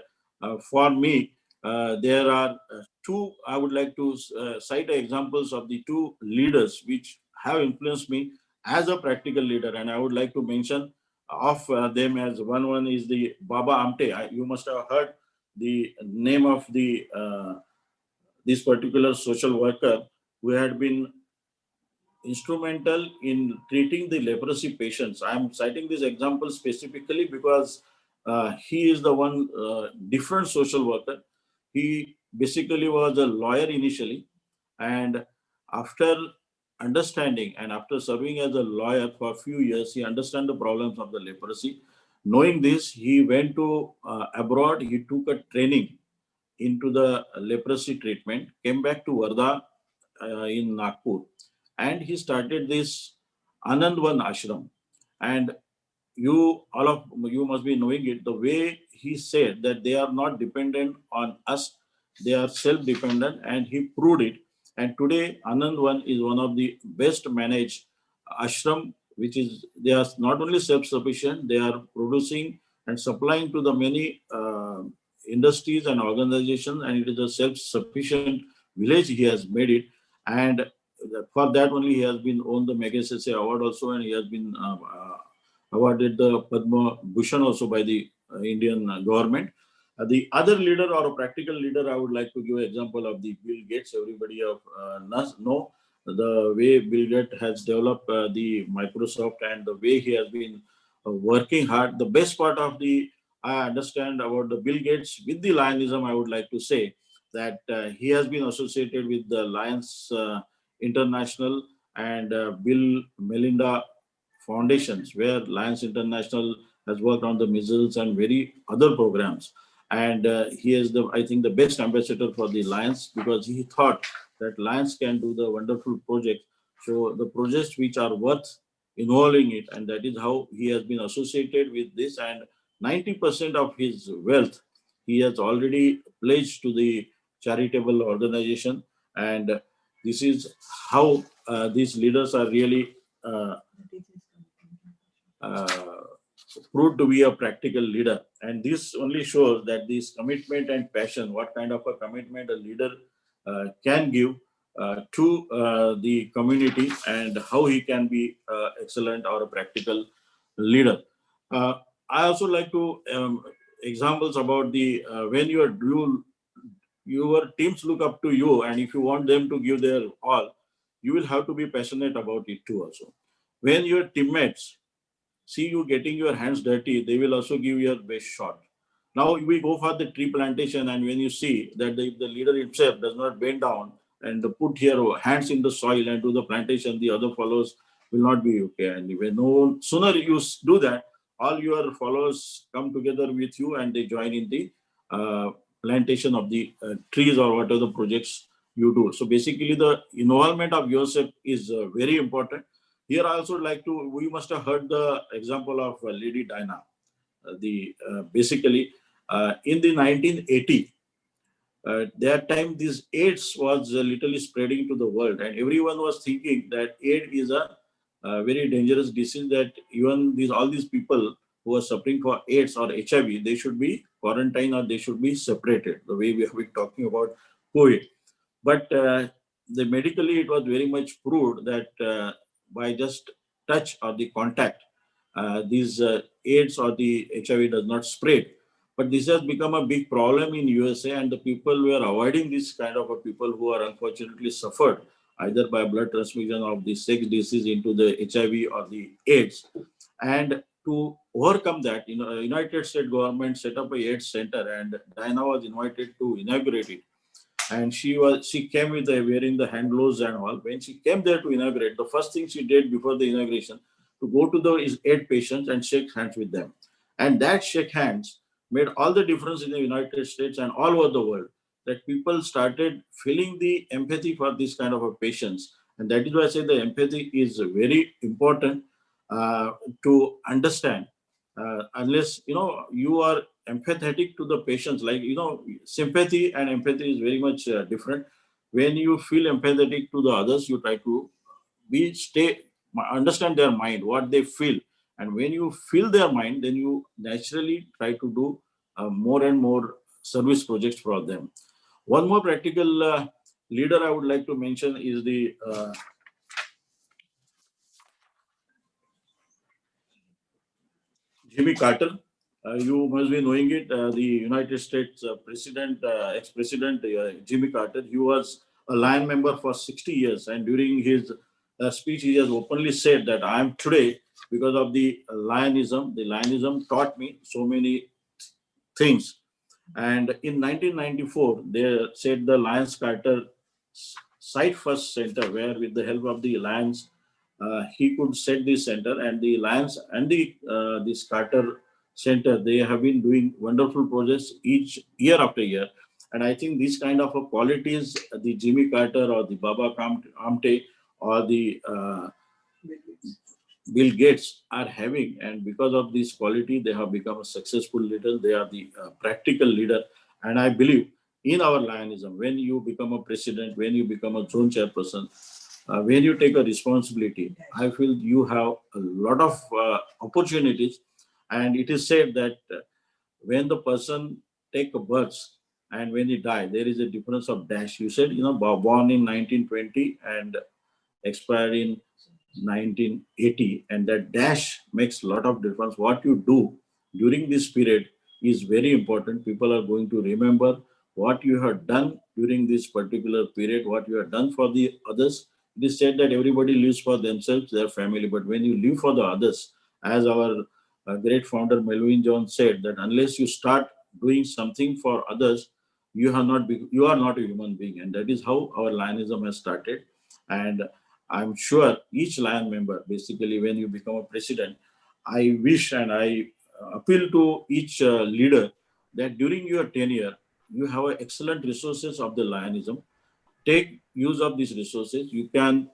for me, there are two. I would like to cite examples of the two leaders which have influenced me as a practical leader, and I would like to mention of them as one is the Baba Amte. You must have heard the name of the this particular social worker who had been instrumental in treating the leprosy patients. I am citing this example specifically because he is the one different social worker. He basically was a lawyer initially, and after understanding and after serving as a lawyer for a few years, he understand the problems of the leprosy. Knowing this, he went to abroad. He took a training into the leprosy treatment, came back to Wardha in Nagpur, and he started this Anandvan ashram. And all of you must be knowing it, the way he said that they are not dependent on us, they are self-dependent, and he proved it. And today Anandvan is one of the best managed ashram, which is, they are not only self-sufficient, they are producing and supplying to the many industries and organizations, and it is a self-sufficient village he has made it. And for that only he has been won the Magsaysay award also, and he has been awarded the Padma Bhushan also by the Indian government. The other leader or a practical leader, I would like to give an example of the Bill Gates. Everybody of know the way Bill Gates has developed the Microsoft and the way he has been working hard. The best part of the I understand about the Bill Gates with the Lionism, I would like to say that he has been associated with the Lions International and Bill Melinda Foundations, where Lions International has worked on the missiles and very other programs. And he is the, I think, the best ambassador for the Lions, because he thought that Lions can do the wonderful projects. So the projects which are worth involving it, and that is how he has been associated with this. And 90% of his wealth he has already pledged to the charitable organization. And this is how these leaders are really proved to be a practical leader. And this only shows that this commitment and passion, what kind of a commitment a leader can give to the community, and how he can be excellent or a practical leader. I also like to examples about the when your teams look up to you, and if you want them to give their all, you will have to be passionate about it too also. When your teammates see you getting your hands dirty, they will also give your best shot. Now we go for the tree plantation, and when you see that the leader himself does not bend down and put your hands in the soil and do the plantation, the other followers will not be okay. And when sooner you do that, all your followers come together with you and they join in the plantation of the trees or whatever the projects you do. So basically the involvement of yourself is very important. Here I also like to, we must have heard the example of Lady Diana. Basically in the 1980, that time this AIDS was literally spreading to the world, and everyone was thinking that AIDS is a very dangerous disease, that even all these people who are suffering for AIDS or HIV, they should be quarantined or they should be separated, the way we have been talking about COVID. But medically it was very much proved that by just touch or the contact, these AIDS or the HIV does not spread. But this has become a big problem in USA, and the people were avoiding this kind of a people who are unfortunately suffered either by blood transfusion of the sex disease into the HIV or the AIDS. And to overcome that, United States government set up a AIDS center, and Diana was invited to inaugurate it. And she came with wearing the hand gloves and all. When she came there to inaugurate, the first thing she did before the inauguration, to go to his 8 patients and shake hands with them. And that shake hands made all the difference in the United States and all over the world, that people started feeling the empathy for this kind of a patients. And that is why I say the empathy is very important to understand. Unless, you are empathetic to the patients, like, sympathy and empathy is very much different. When you feel empathetic to the others, you try to understand their mind, what they feel. And when you feel their mind, then you naturally try to do more and more service projects for them. One more practical leader I would like to mention is the Jimmy Carter. You must be knowing it. The United States President, ex-president Jimmy Carter, he was a Lion member for 60 years. And during his speech, he has openly said that I am today because of the Lionism. The Lionism taught me so many things. And in 1994, they said the Lions Carter Site First Center, where with the help of the Lions, he could set this center, and the Lions and this Carter Center, they have been doing wonderful projects each year after year. And I think these kind of qualities, the Jimmy Carter or the Baba Amte or the Bill Gates are having, and because of this quality, they have become a successful leader. They are the practical leader. And I believe in our Lionism, when you become a president, when you become a zone chairperson, when you take a responsibility, I feel you have a lot of opportunities. And it is said that when the person take a birth and when he die, there is a difference of dash. You said, born in 1920 and expired in 1980, and that dash makes a lot of difference. What you do during this period is very important. People are going to remember what you have done during this particular period, what you have done for the others. It is said that everybody lives for themselves, their family, but when you live for the others, as our great founder Melvin Jones said, that unless you start doing something for others, you are not a human being. And that is how our Lionism has started. And I'm sure each Lion member, basically, when you become a president, I wish and I appeal to each leader that during your tenure, you have excellent resources of the Lionism. Take use of these resources. You can,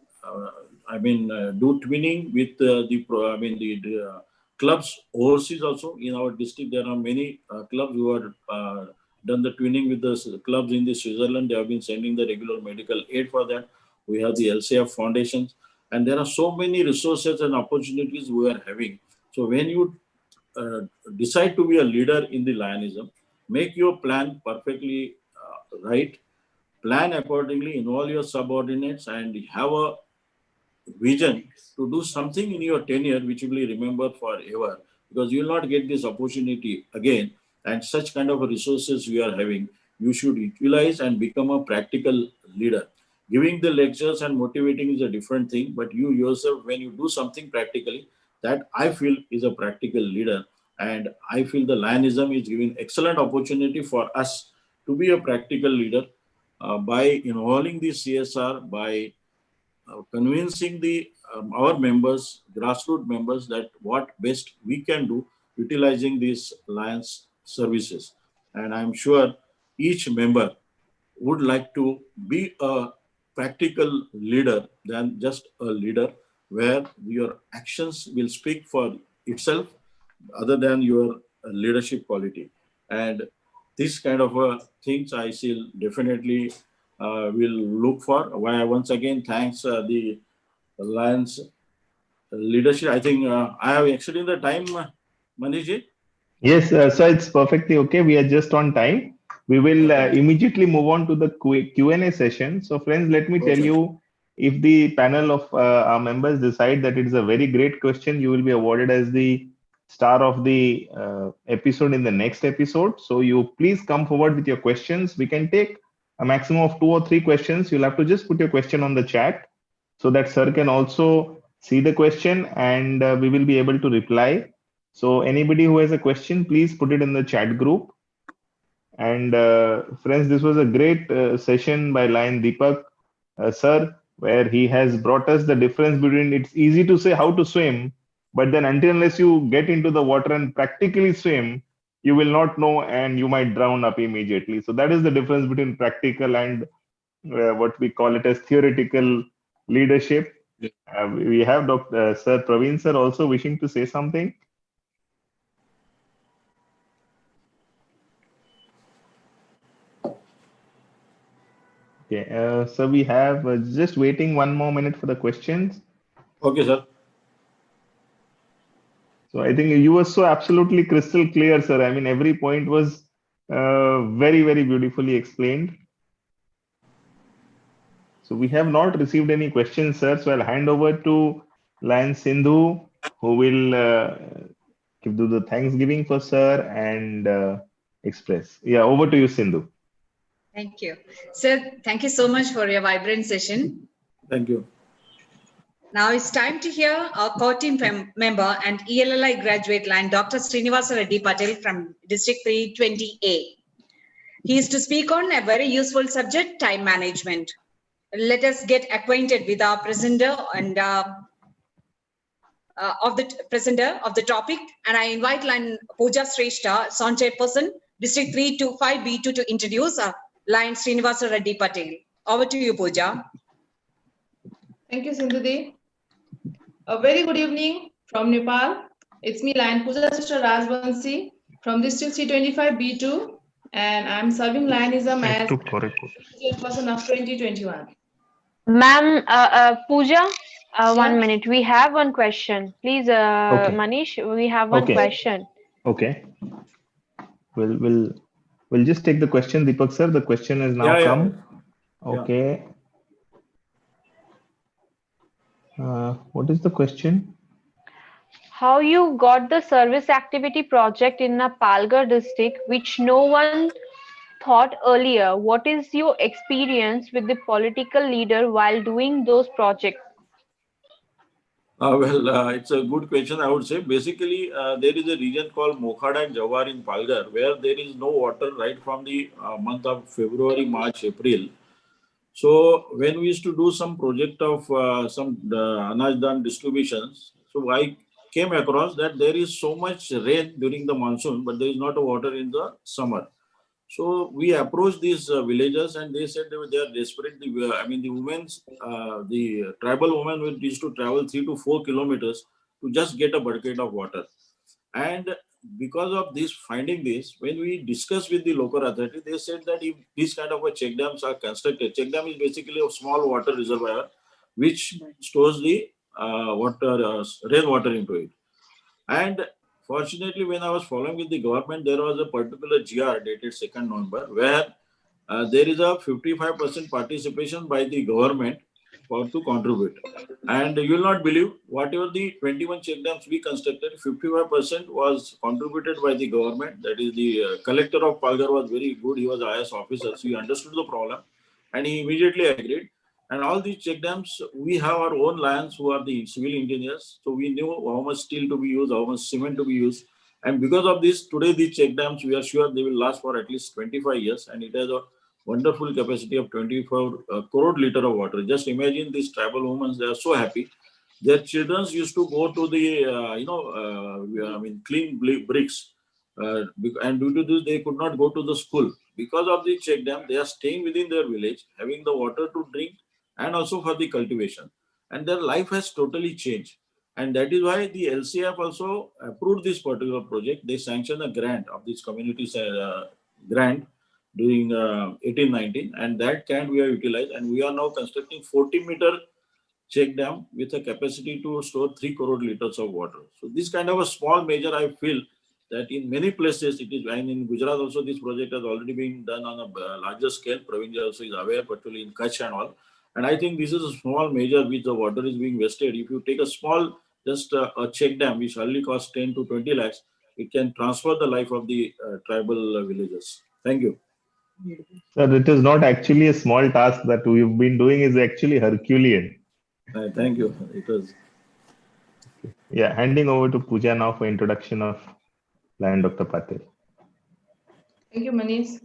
do twinning with the clubs overseas also. In our district, there are many clubs who are done the twinning with the clubs in the Switzerland. They have been sending the regular medical aid for that. We have the LCF foundations, and there are so many resources and opportunities we are having. So when you decide to be a leader in the Lionism, make your plan perfectly right, plan accordingly, involve your subordinates, and have a vision to do something in your tenure which will be remembered forever, because you will not get this opportunity again. And such kind of resources we are having, you should utilize and become a practical leader. Giving the lectures and motivating is a different thing, but you yourself, when you do something practically, that I feel is a practical leader. And I feel the Lionism is giving excellent opportunity for us to be a practical leader by involving the CSR, by convincing our members, grassroots members, that what best we can do utilizing these Lions services. And I'm sure each member would like to be a practical leader than just a leader, where your actions will speak for itself other than your leadership quality. And this kind of things I still definitely will look for. Why once again thanks the Lions leadership. I think I have exceeded the time, Manishji. Yes, so it's perfectly okay. We are just on time. We will immediately move on to the Q&A session. So friends, let me tell you, if the panel of our members decide that it is a very great question, you will be awarded as the star of the episode in the next episode. So you please come forward with your questions. We can take a maximum of 2 or 3 questions. You'll have to just put your question on the chat so that sir can also see the question, and we will be able to reply. So anybody who has a question, please put it in the chat group. And friends, this was a great session by Lion Deepak sir, where he has brought us the difference between it's easy to say how to swim, But then until unless you get into the water and practically swim, you will not know and you might drown up immediately. So that is the difference between practical and what we call it as theoretical leadership. We have Dr. Sir Praveen sir also wishing to say something. Okay, so we have just waiting 1 more minute for the questions. Okay, sir. So I think you were so absolutely crystal clear, sir. I mean, every point was very, very beautifully explained. So we have not received any questions, sir. So I'll hand over to Lion Sindhu, who will do the Thanksgiving for sir and express. Yeah, over to you, Sindhu. Thank you. Sir, thank you so much for your vibrant session. Thank you. Now it's time to hear our core team member and ELLI graduate line, Dr. Srinivasa Reddy Patel from District 320A. He is to speak on a very useful subject, time management. Let us get acquainted with our presenter and of the topic. And I invite line Pooja Shrestha, Son Chairperson, District 325B2 to introduce line Srinivasa Reddy Patel. Over to you, Pooja. Thank you, Sindhu. A very good evening from Nepal. It's me, Lion Pooja Sister Rajbansi from District 325B2, and I'm serving Lionism as Chairperson of 2021. Ma'am, Pooja, Sure. 1 minute. We have one question. Please, Okay. Manish, we have one Okay. question. Okay. We'll just take the question, Deepak sir. The question has now Yeah, come. Yeah. Okay. What is the question? How you got the service activity project in a Palghar district, which no one thought earlier? What is your experience with the political leader while doing those projects? It's a good question. I would say basically there is a region called Mokhada and Jawar in Palghar where there is no water right from the month of February, March, April. So when we used to do some project of some Anaj Dan distributions, so I came across that there is so much rain during the monsoon, but there is not a water in the summer. So we approached these villagers and they said they are desperate. The women, the tribal women used to travel 3 to 4 kilometers to just get a bucket of water. And because of this, finding this, when we discussed with the local authority, they said that if these kind of check dams are constructed, check dam is basically a small water reservoir which stores the rainwater into it. And fortunately, when I was following with the government, there was a particular GR dated 2nd November where there is a 55% participation by the government to contribute. And you will not believe, whatever the 21 check dams we constructed, 55% was contributed by the government. That is the collector of Palghar was very good. He was IS officer. So he understood the problem and he immediately agreed. And all these check dams, we have our own lions who are the civil engineers. So we knew how much steel to be used, how much cement to be used. And because of this, today these check dams, we are sure they will last for at least 25 years. And it has a wonderful capacity of 24 crore liter of water. Just imagine these tribal women, they are so happy. Their children used to go to the, clean bricks. And due to this, they could not go to the school. Because of the check dam, they are staying within their village, having the water to drink and also for the cultivation. And their life has totally changed. And that is why the LCF also approved this particular project. They sanctioned a grant of this community grant during 18-19, and that can we are utilized. And we are now constructing 40-meter check dam with a capacity to store 3 crore liters of water. So this kind of a small measure, I feel that in many places it is, and in Gujarat also this project has already been done on a larger scale. Praveen also is aware, particularly in Kutch and all. And I think this is a small measure which the water is being wasted. If you take a small, just a check dam, which only costs 10 to 20 lakhs, it can transfer the life of the tribal villagers. Thank you. Sir, it is not actually a small task that we've been doing, is actually Herculean. Thank you. It was. Yeah, handing over to Pooja now for introduction of Lion Dr. Patel. Thank you, Manish.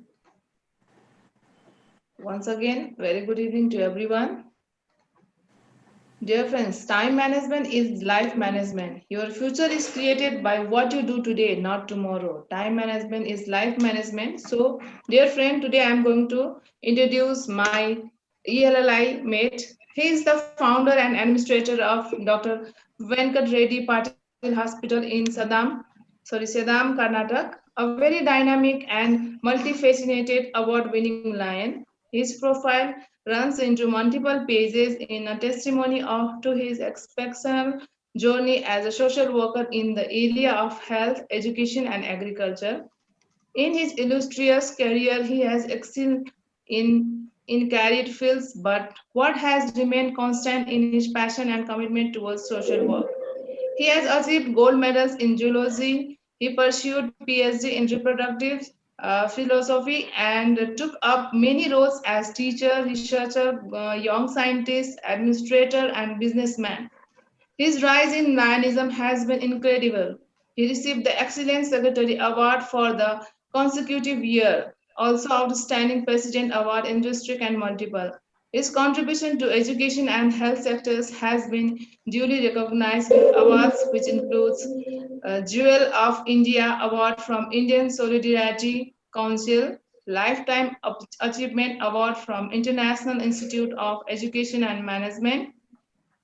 Once again, very good evening to everyone. Dear friends, time management is life management. Your future is created by what you do today, not tomorrow. Time management is life management. So, dear friend, today I am going to introduce my ELLI mate. He is the founder and administrator of Dr. Venkat Reddy Patil Hospital in Sedam, Karnataka. A very dynamic and multifaceted award-winning lion. His profile runs into multiple pages in a testimony to his exceptional journey as a social worker in the area of health, education, and agriculture. In his illustrious career, he has excelled in career fields, but what has remained constant in his passion and commitment towards social work. He has achieved gold medals in zoology. He pursued PhD in reproductive philosophy and took up many roles as teacher, researcher, young scientist, administrator, and businessman. His rise in Lionism has been incredible. He received the Excellence Secretary Award for the consecutive year, also Outstanding President Award in district and multiple. His contribution to education and health sectors has been duly recognized with awards which includes Jewel of India Award from Indian Solidarity Council, Lifetime Achievement Award from International Institute of Education and Management,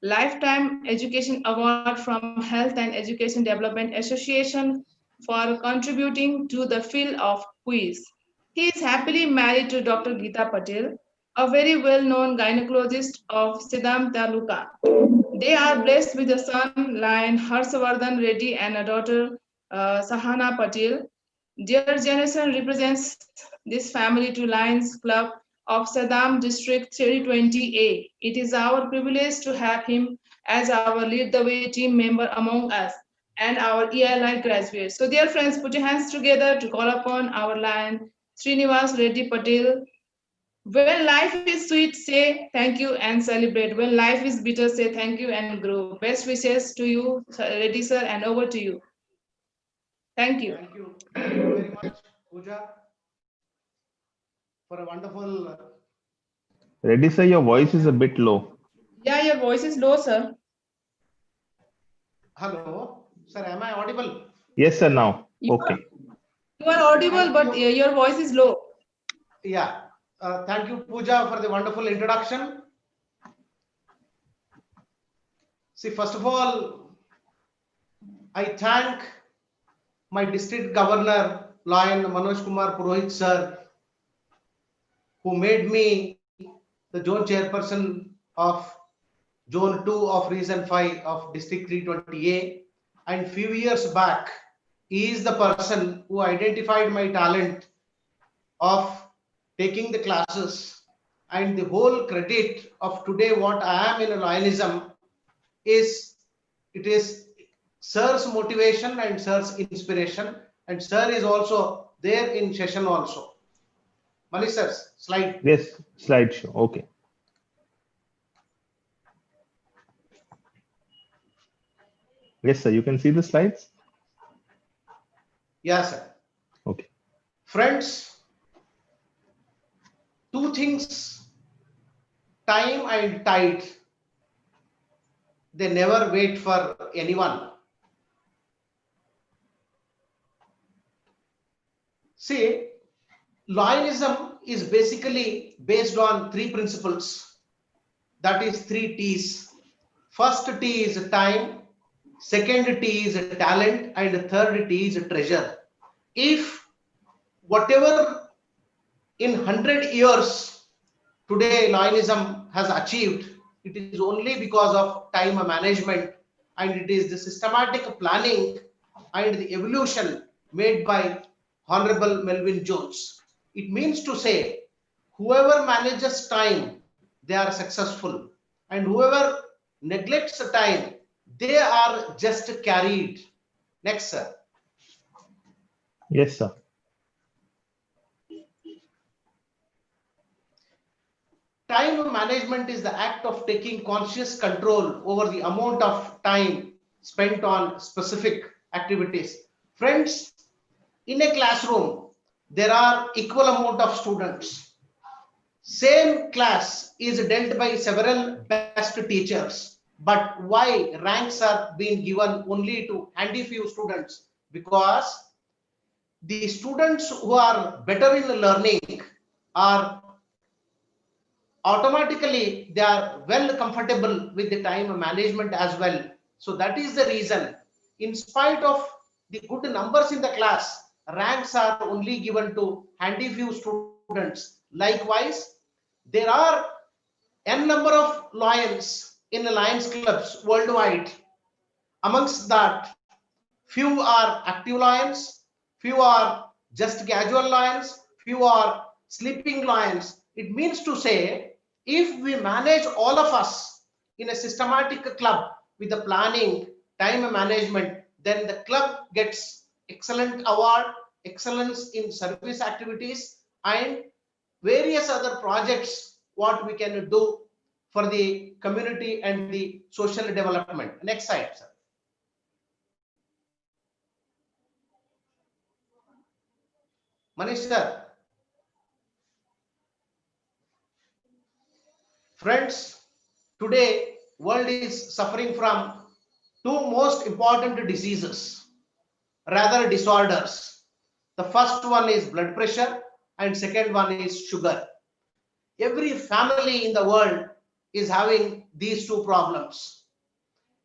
Lifetime Education Award from Health and Education Development Association for contributing to the field of quiz. He is happily married to Dr. Geeta Patel, a very well-known gynecologist of Siddham Taluka. They are blessed with a son, Lion Harsavardhan Reddy, and a daughter, Sahana Patel. Their generation represents this family to Lions Club of Saddam District 320A. It is our privilege to have him as our Lead the Way team member among us and our ELI graduates. So dear friends, put your hands together to call upon our Lion Srinivas Reddy Patel. When life is sweet, say thank you and celebrate. When life is bitter, say thank you and grow. Best wishes to you, Reddy sir, and over to you. Thank you. Thank you. Thank you very much, Pooja, for a wonderful. Reddy sir, your voice is a bit low. Yeah, your voice is low, sir. Hello, sir. Am I audible? Yes, sir, now. You Okay. You are audible, Thank but you. your voice is low. Yeah. Thank you, Pooja, for the wonderful introduction. See, first of all, I thank my district governor, Lion Manoj Kumar Purohit sir, who made me the zone chairperson of zone 2 of region 5 of district 320A. And few years back, he is the person who identified my talent of taking the classes, and the whole credit of today what I am in a Lionism is, it is sir's motivation and sir's inspiration, and sir is also there in session also. Manish sir, slide. Yes, slideshow. Okay. Yes, sir, you can see the slides. Yes, sir. Okay. Friends, two things, time and tide, they never wait for anyone. See, Lionism is basically based on three principles, that is 3 T's. First T is time, second T is talent, and the third T is treasure. If whatever in 100 years today Lionism has achieved, it is only because of time management, and it is the systematic planning and the evolution made by Honorable Melvin Jones. It means to say, whoever manages time, they are successful, and whoever neglects the time, they are just carried. Next, sir. Yes, sir. Time management is the act of taking conscious control over the amount of time spent on specific activities. Friends, in a classroom, there are equal amount of students. Same class is dealt by several best teachers. But why ranks are being given only to handy few students? Because the students who are better in learning are automatically they are well comfortable with the time management as well. So that is the reason, in spite of the good numbers in the class, ranks are only given to handy few students. Likewise, there are n number of lions in the Lions clubs worldwide. Amongst that, few are active lions, few are just casual lions, few are sleeping lions. It means to say, if we manage all of us in a systematic club with the planning, time management, then the club gets excellent award, excellence in service activities, and various other projects what we can do for the community and the social development. Next slide, sir. Manish sir. Friends, today world is suffering from two most important diseases, rather disorders. The first one is blood pressure and second one is sugar. Every family in the world is having these two problems.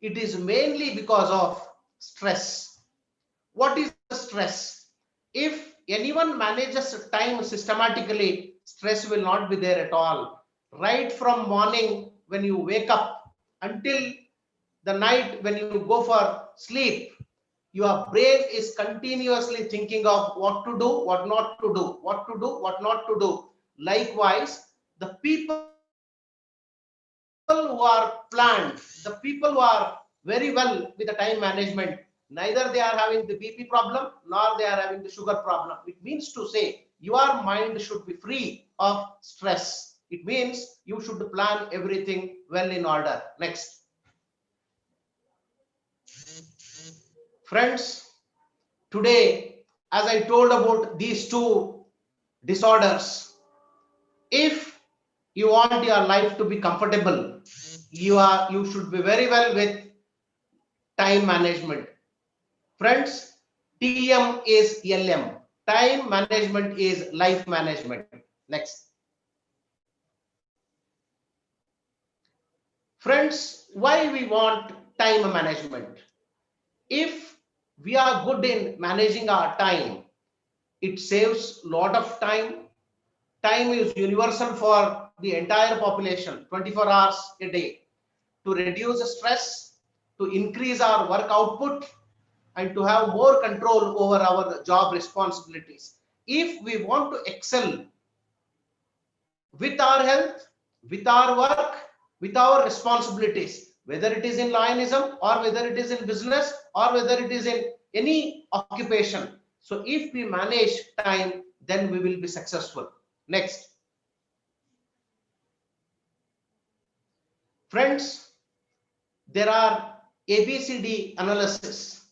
It is mainly because of stress. What is the stress? If anyone manages time systematically, stress will not be there at all. Right from morning when you wake up until the night when you go for sleep, your brain is continuously thinking of what to do, what not to do, what to do, what not to do. Likewise, the people who are planned, the people who are very well with the time management, neither they are having the BP problem nor they are having the sugar problem. It means to say your mind should be free of stress. It means you should plan everything well in order. Next. Friends, today, as I told about these two disorders, if you want your life to be comfortable, you should be very well with time management. Friends, TM is LM. Time management is life management. Next. Friends, why we want time management? If we are good in managing our time, it saves a lot of time. Time is universal for the entire population, 24 hours a day. To reduce stress, to increase our work output, and to have more control over our job responsibilities. If we want to excel with our health, with our work, with our responsibilities, whether it is in lionism or whether it is in business or whether it is in any occupation. So if we manage time, then we will be successful. Next. Friends, there are ABCD analysis.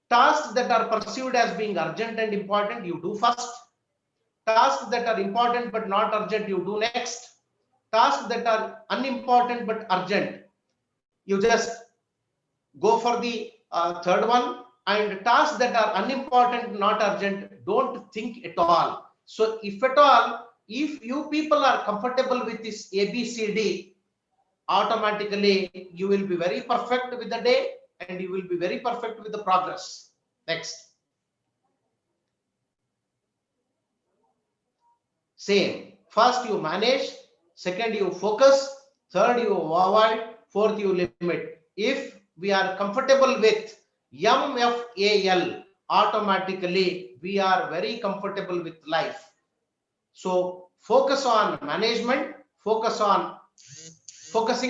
Tasks that are perceived as being urgent and important, you do first. Tasks that are important but not urgent, you do next. Tasks that are unimportant but urgent, you just go for the third one. And tasks that are unimportant, not urgent, don't think at all. So if at all, if you people are comfortable with this ABCD, automatically you will be very perfect with the day and you will be very perfect with the progress. Next. Same. First you manage, second you focus, third you avoid, fourth you limit. If we are comfortable with MFAL, automatically we are very comfortable with life. So focus on management, focusing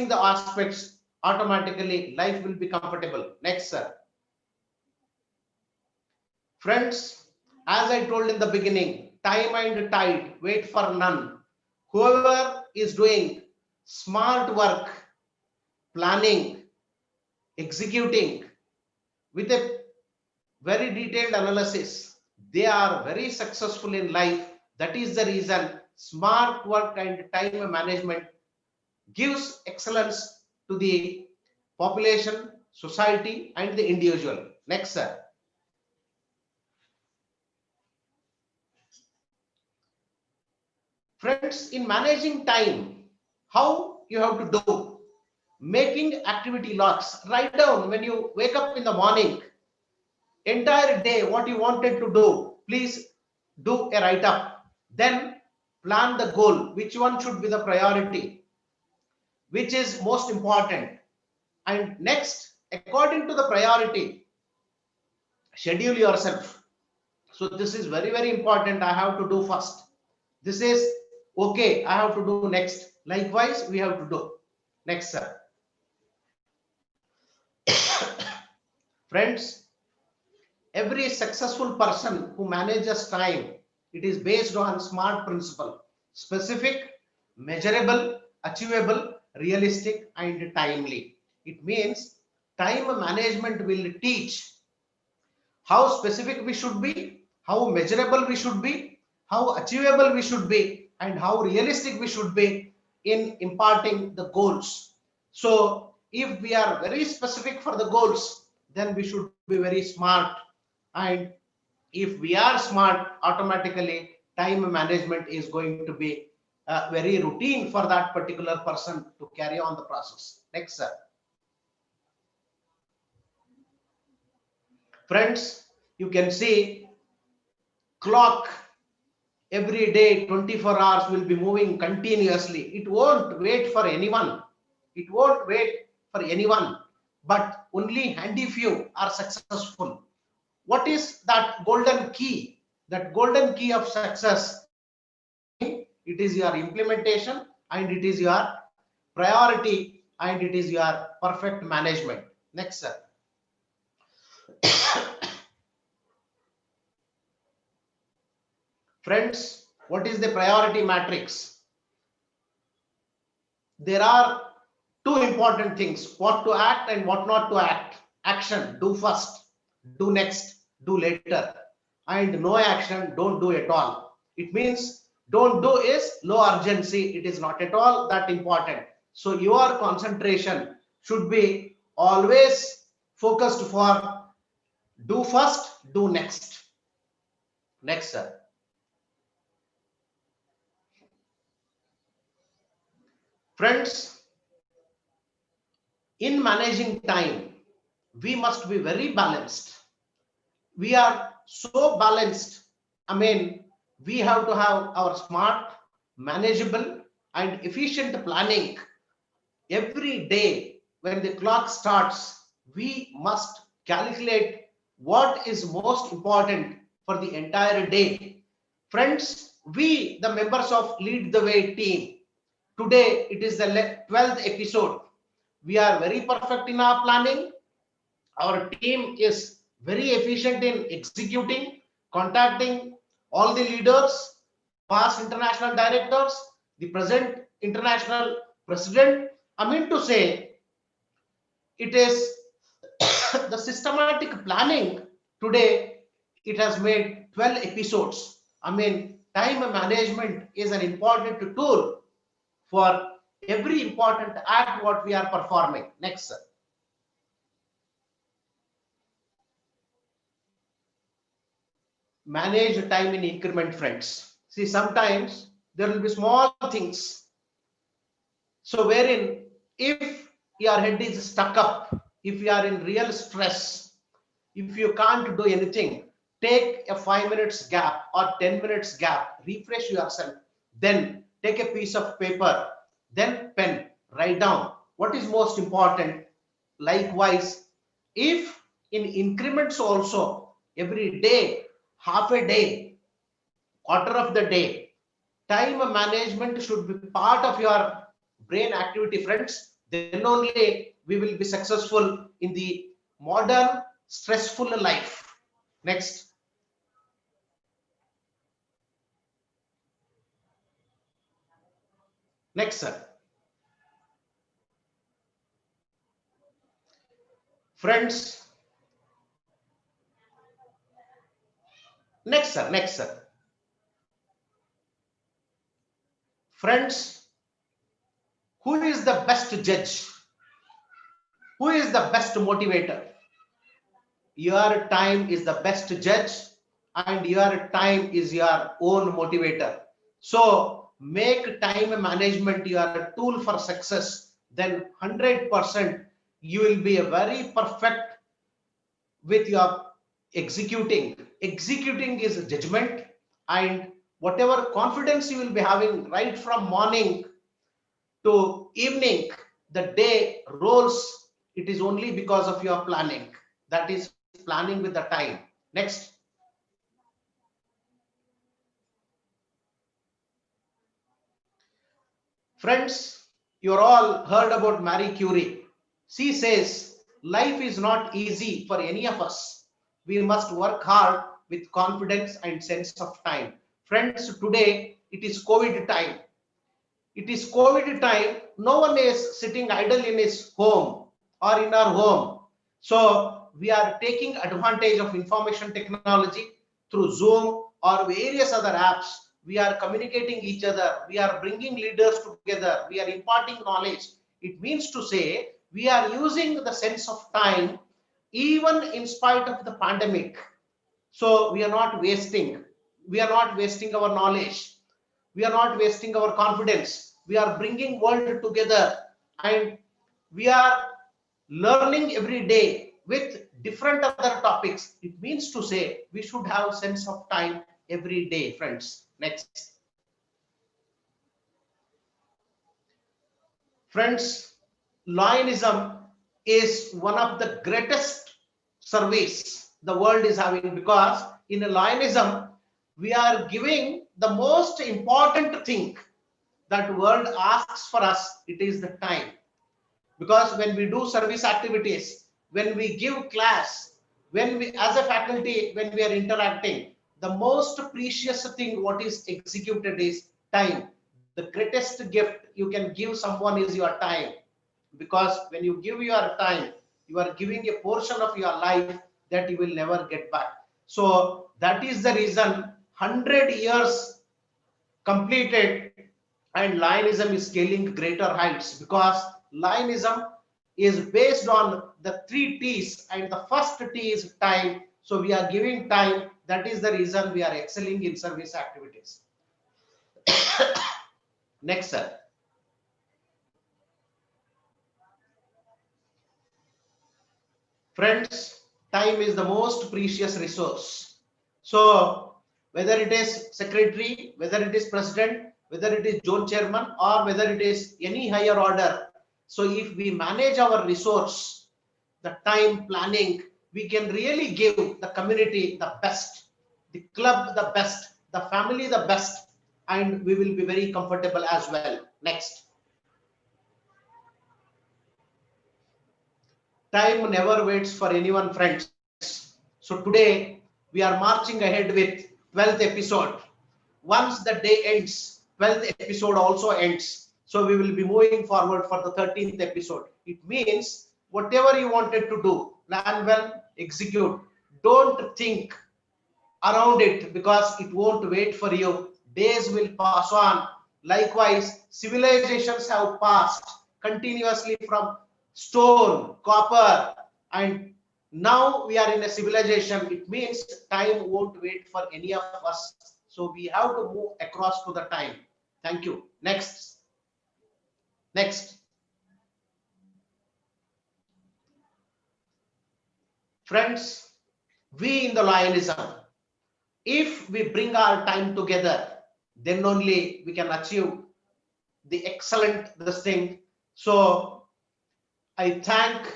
the aspects, automatically life will be comfortable. Next, sir. Friends, as I told in the beginning, time and tide, wait for none. Whoever is doing smart work, planning, executing with a very detailed analysis, they are very successful in life. That is the reason smart work and time management gives excellence to the population, society, and the individual. Next, sir. Friends, in managing time, how you have to do? Making activity logs. Write down when you wake up in the morning, entire day, what you wanted to do. Please do a write up. Then plan the goal. Which one should be the priority? Which is most important? And next, according to the priority, schedule yourself. So this is very, very important. I have to do first. This is okay. I have to do next. Likewise, we have to do. Next, sir. Friends, every successful person who manages time, it is based on SMART principle: specific, measurable, achievable, realistic, and timely. It means time management will teach how specific we should be, how measurable we should be, how achievable we should be, and how realistic we should be in imparting the goals. So if we are very specific for the goals, then we should be very smart. And if we are smart, automatically time management is going to be very routine for that particular person to carry on the process. Next, sir. Friends, you can see clock every day 24 hours will be moving continuously. It won't wait for anyone. It won't wait for anyone, but only handy few are successful. What is that golden key? That golden key of success, it is your implementation, and it is your priority, and it is your perfect management. Next, sir. Friends, what is the priority matrix? There are two important things: what to act and what not to act. Action, do first, do next, do later, and no action, don't do at all. It means don't do is low urgency. It is not at all that important. So your concentration should be always focused for do first, do next. Next, sir. Friends, in managing time, we must be very balanced. We are so balanced. I mean, we have to have our smart, manageable, and efficient planning. Every day when the clock starts, we must calculate what is most important for the entire day. Friends, we, the members of Lead the Way team, today it is the 12th episode. We are very perfect in our planning. Our team is very efficient in executing, contacting all the leaders, past international directors, the present international president. I mean to say, it is the systematic planning. Today, it has made 12 episodes. I mean, time management is an important tool for every important act what we are performing. Next, sir. Manage time in increment, friends. See, sometimes there will be small things. So wherein if your head is stuck up, if you are in real stress, if you can't do anything, take a 5 minutes gap or 10 minutes gap, refresh yourself, then take a piece of paper, then pen, write down what is most important. Likewise, if in increments also, every day, half a day, quarter of the day, time management should be part of your brain activity, friends. Then only we will be successful in the modern stressful life. Next. Next, sir. Friends. Next, sir. Next, sir. Friends, who is the best judge? Who is the best motivator? Your time is the best judge, and your time is your own motivator. So make time management your tool for success. Then 100% you will be a very perfect with your executing. Executing is judgment, and whatever confidence you will be having right from morning to evening, the day rolls, it is only because of your planning. That is planning with the time. Next. Friends, you all heard about Marie Curie. She says, life is not easy for any of us. We must work hard with confidence and sense of time. Friends, today it is COVID time. It is COVID time. No one is sitting idle in his home or in our home. So we are taking advantage of information technology through Zoom or various other apps. We are communicating each other. We are bringing leaders together. We are imparting knowledge. It means to say we are using the sense of time even in spite of the pandemic. So we are not wasting. We are not wasting our knowledge. We are not wasting our confidence. We are bringing world together, and we are learning every day with different other topics. It means to say we should have sense of time every day, friends. Next. Friends, Lionism is one of the greatest service the world is having, because in a Lionism, we are giving the most important thing that world asks for us. It is the time. Because when we do service activities, when we give class, when we as a faculty, when we are interacting, the most precious thing what is executed is time. The greatest gift you can give someone is your time, because when you give your time, you are giving a portion of your life that you will never get back. So that is the reason 100 years completed, and Lionism is scaling greater heights, because Lionism is based on the 3 T's, and the first T is time. So we are giving time. That is the reason we are excelling in service activities. Next, sir. Friends, time is the most precious resource. So whether it is secretary, whether it is president, whether it is zone chairman, or whether it is any higher order, so if we manage our resource, the time planning, we can really give the community the best, the club the best, the family the best, and we will be very comfortable as well. Next. Time never waits for anyone, friends. So today we are marching ahead with 12th episode. Once the day ends, 12th episode also ends. So we will be moving forward for the 13th episode. It means whatever you wanted to do, plan well, execute. Don't think around it, because it won't wait for you. Days will pass on. Likewise, civilizations have passed continuously from stone, copper, and now we are in a civilization. It means time won't wait for any of us. So we have to move across to the time. Thank you. Next. Next. Friends, we in the Lionism, if we bring our time together, then only we can achieve the excellent this thing. So I thank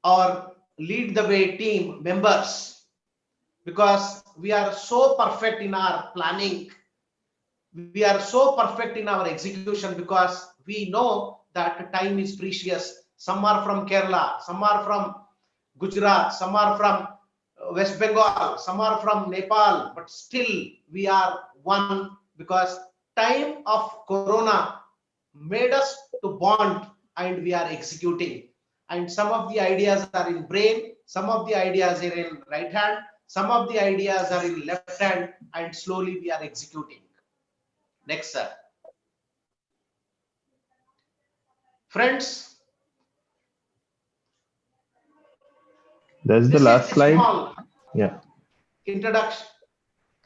our Lead the Way team members, because we are so perfect in our planning. We are so perfect in our execution, because we know that time is precious. Some are from Kerala, some are from Gujarat, some are from West Bengal, some are from Nepal, but still we are one, because time of Corona made us to bond, and we are executing. And some of the ideas are in brain, some of the ideas are in right hand, some of the ideas are in left hand, and slowly we are executing. Next, sir. Friends, That's the This last is slide. small Yeah. introduction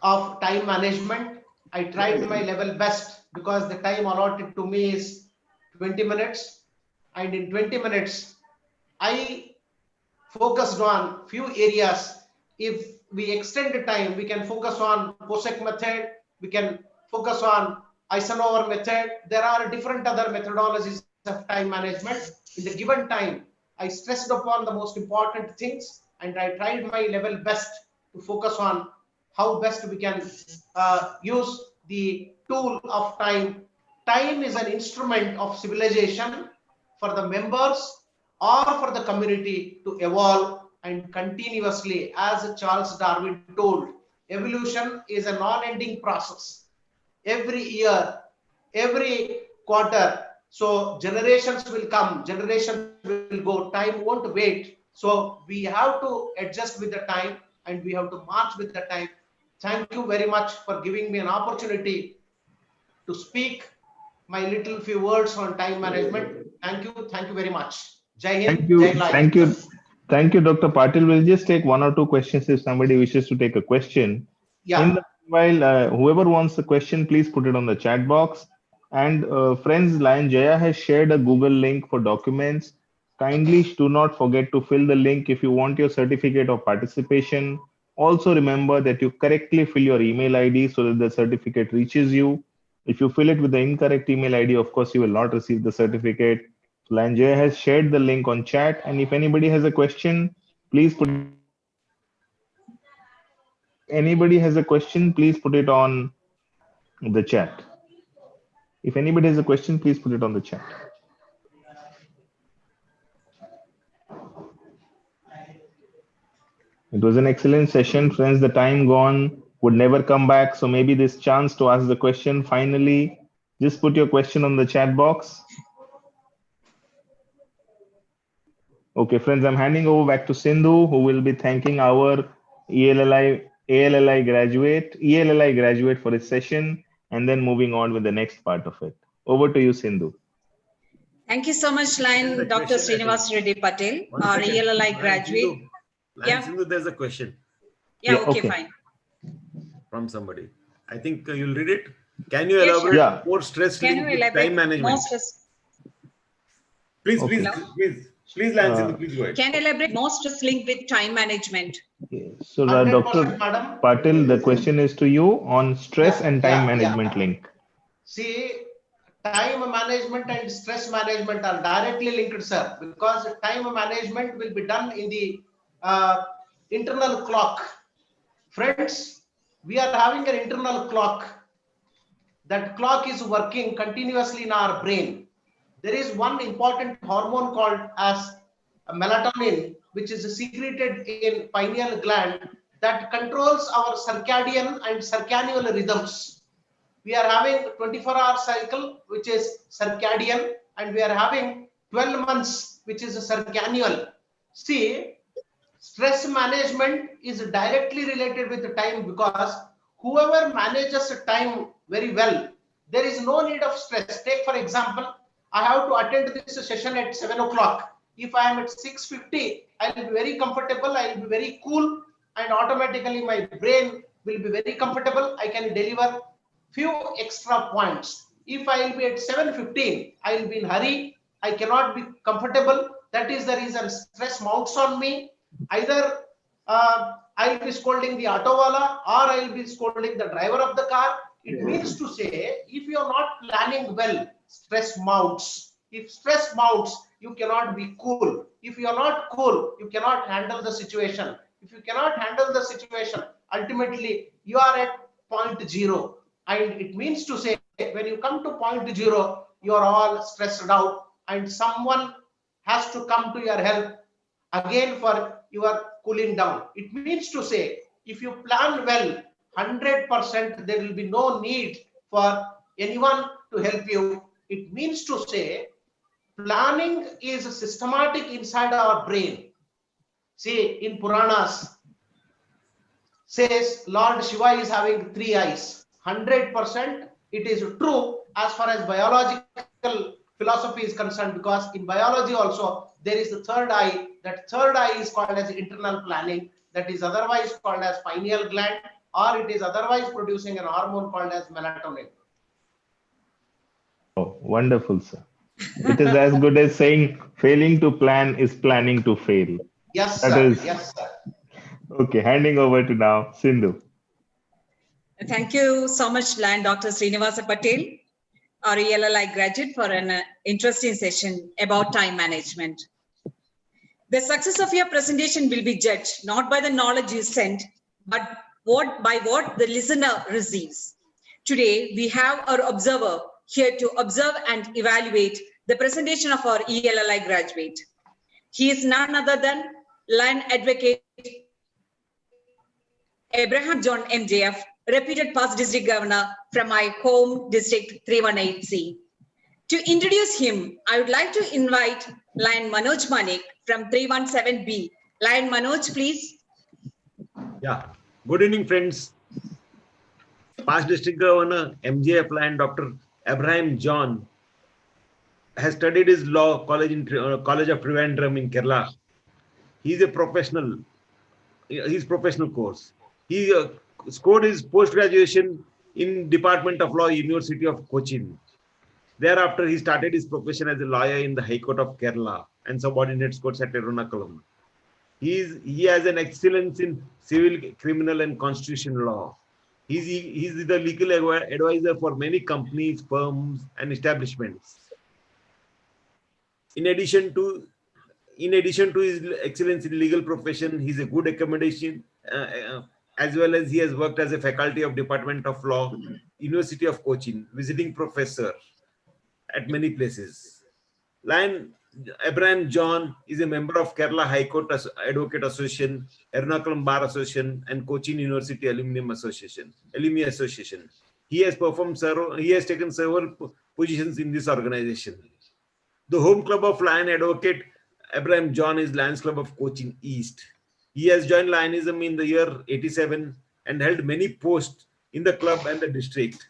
of time management. I tried my level best because the time allotted to me is 20 minutes. And in 20 minutes, I focused on few areas. If we extend the time, we can focus on POSEC method, we can focus on Eisenhower method. There are different other methodologies of time management. In the given time, I stressed upon the most important things and I tried my level best to focus on how best we can use the tool of time. Time is an instrument of civilization for the members or for the community to evolve and continuously. As Charles Darwin told, evolution is a non-ending process. Every year, every quarter, so generations will come, generations will go, time won't wait. So we have to adjust with the time and we have to march with the time. Thank you very much for giving me an opportunity to speak my little few words on time management. Thank you very much. Jai Hind, Thank you. Jai Lai. Thank you. Thank you, Dr. Patil. We'll just take one or two questions if somebody wishes to take a question. Yeah. In the meanwhile, whoever wants a question, please put it on the chat box. And friends, Lion Jaya has shared a Google link for documents. Kindly do not forget to fill the link if you want your certificate of participation. Also remember that you correctly fill your email ID so that the certificate reaches you. If you fill it with the incorrect email ID, of course, you will not receive the certificate. Lion Jaya has shared the link on chat. And if anybody has a question, please put anybody has a question, please put it on the chat. If anybody has a question, please put it on the chat. It was an excellent session, friends. The time gone would never come back. So maybe this chance to ask the question finally, just put your question on the chat box. Okay, friends, I'm handing over back to Sindhu, who will be thanking our ELLI graduate for his session, and then moving on with the next part of it. Over to you, Sindhu. Thank you so much, Lion Dr. Srinivas Reddy Patel, our ELLI graduate. Yeah. Sindhu, there's a question. Yeah, okay, fine. From somebody. I think you'll read it. Can you elaborate more stress linked with time management? Please, Lion Sindhu, please go ahead. Can you elaborate more stress linked with time management? So, Dr. Patil, the question is to you on stress and time management link. See, time management and stress management are directly linked, sir, because time management will be done in the internal clock. Friends, we are having an internal clock. That clock is working continuously in our brain. There is one important hormone called as melatonin, which is secreted in pineal gland that controls our circadian and circannual rhythms. We are having 24-hour cycle, which is circadian, and we are having 12 months, which is circannual. See, stress management is directly related with the time, because whoever manages time very well, there is no need of stress. Take for example, I have to attend this session at 7 o'clock. If I am at 6:50, I will be very comfortable, I will be very cool, and automatically my brain will be very comfortable. I can deliver few extra points. If I will be at 7:15, I will be in hurry, I cannot be comfortable. That is the reason stress mounts on me. Either I will be scolding the auto wala, or I will be scolding the driver of the car. It means to say, if you are not planning well, stress mounts. If stress mounts, you cannot be cool. If you are not cool, you cannot handle the situation. If you cannot handle the situation, ultimately you are at point zero. And it means to say, when you come to point zero, you are all stressed out, and someone has to come to your help again for your cooling down. It means to say, if you plan well, 100% there will be no need for anyone to help you. It means to say, planning is systematic inside our brain. See, in Puranas, says Lord Shiva is having 3 eyes. 100% it is true as far as biological philosophy is concerned, because in biology also there is the third eye That third eye is called as internal planning, that is otherwise called as pineal gland, or it is otherwise producing an hormone called as melatonin. Oh, wonderful, sir. It is as good as saying failing to plan is planning to fail. Yes, That sir. is Yes, sir. okay. Handing over to now Sindhu. Thank you so much, Dr. Srinivasa Patel, our ELLI graduate, for an interesting session about time management. The success of your presentation will be judged not by the knowledge you send, but by what the listener receives. Today, we have our observer here to observe and evaluate the presentation of our ELLI graduate. He is none other than Lion Advocate Abraham John MJF, reputed past district governor from my home district 318C. To introduce him, I would like to invite Lion Manoj Manik from 317B. Lion Manoj, please. Yeah. Good evening, friends. Past district governor MJF Lion Dr. Abraham John has studied his law college in College of Trivandrum in Kerala. He is a professional. His professional course. He scored his post-graduation in Department of Law, University of Cochin. Thereafter, he started his profession as a lawyer in the High Court of Kerala and subordinate courts at Ernakulam. He has an excellence in civil, criminal, and constitutional law. He's the legal advisor for many companies, firms, and establishments. In addition to his excellence in legal profession, he's a good accommodation, as well as he has worked as a faculty of Department of Law, University of Cochin, visiting professor at many places. Lion Abraham John is a member of Kerala High Court Advocate Association, Ernakulam Bar Association, and Cochin University Alumni Association. He has taken several positions in this organization. The home club of Lion Advocate Abraham John is Lions Club of Cochin East. He has joined Lionism in the year 87 and held many posts in the club and the district.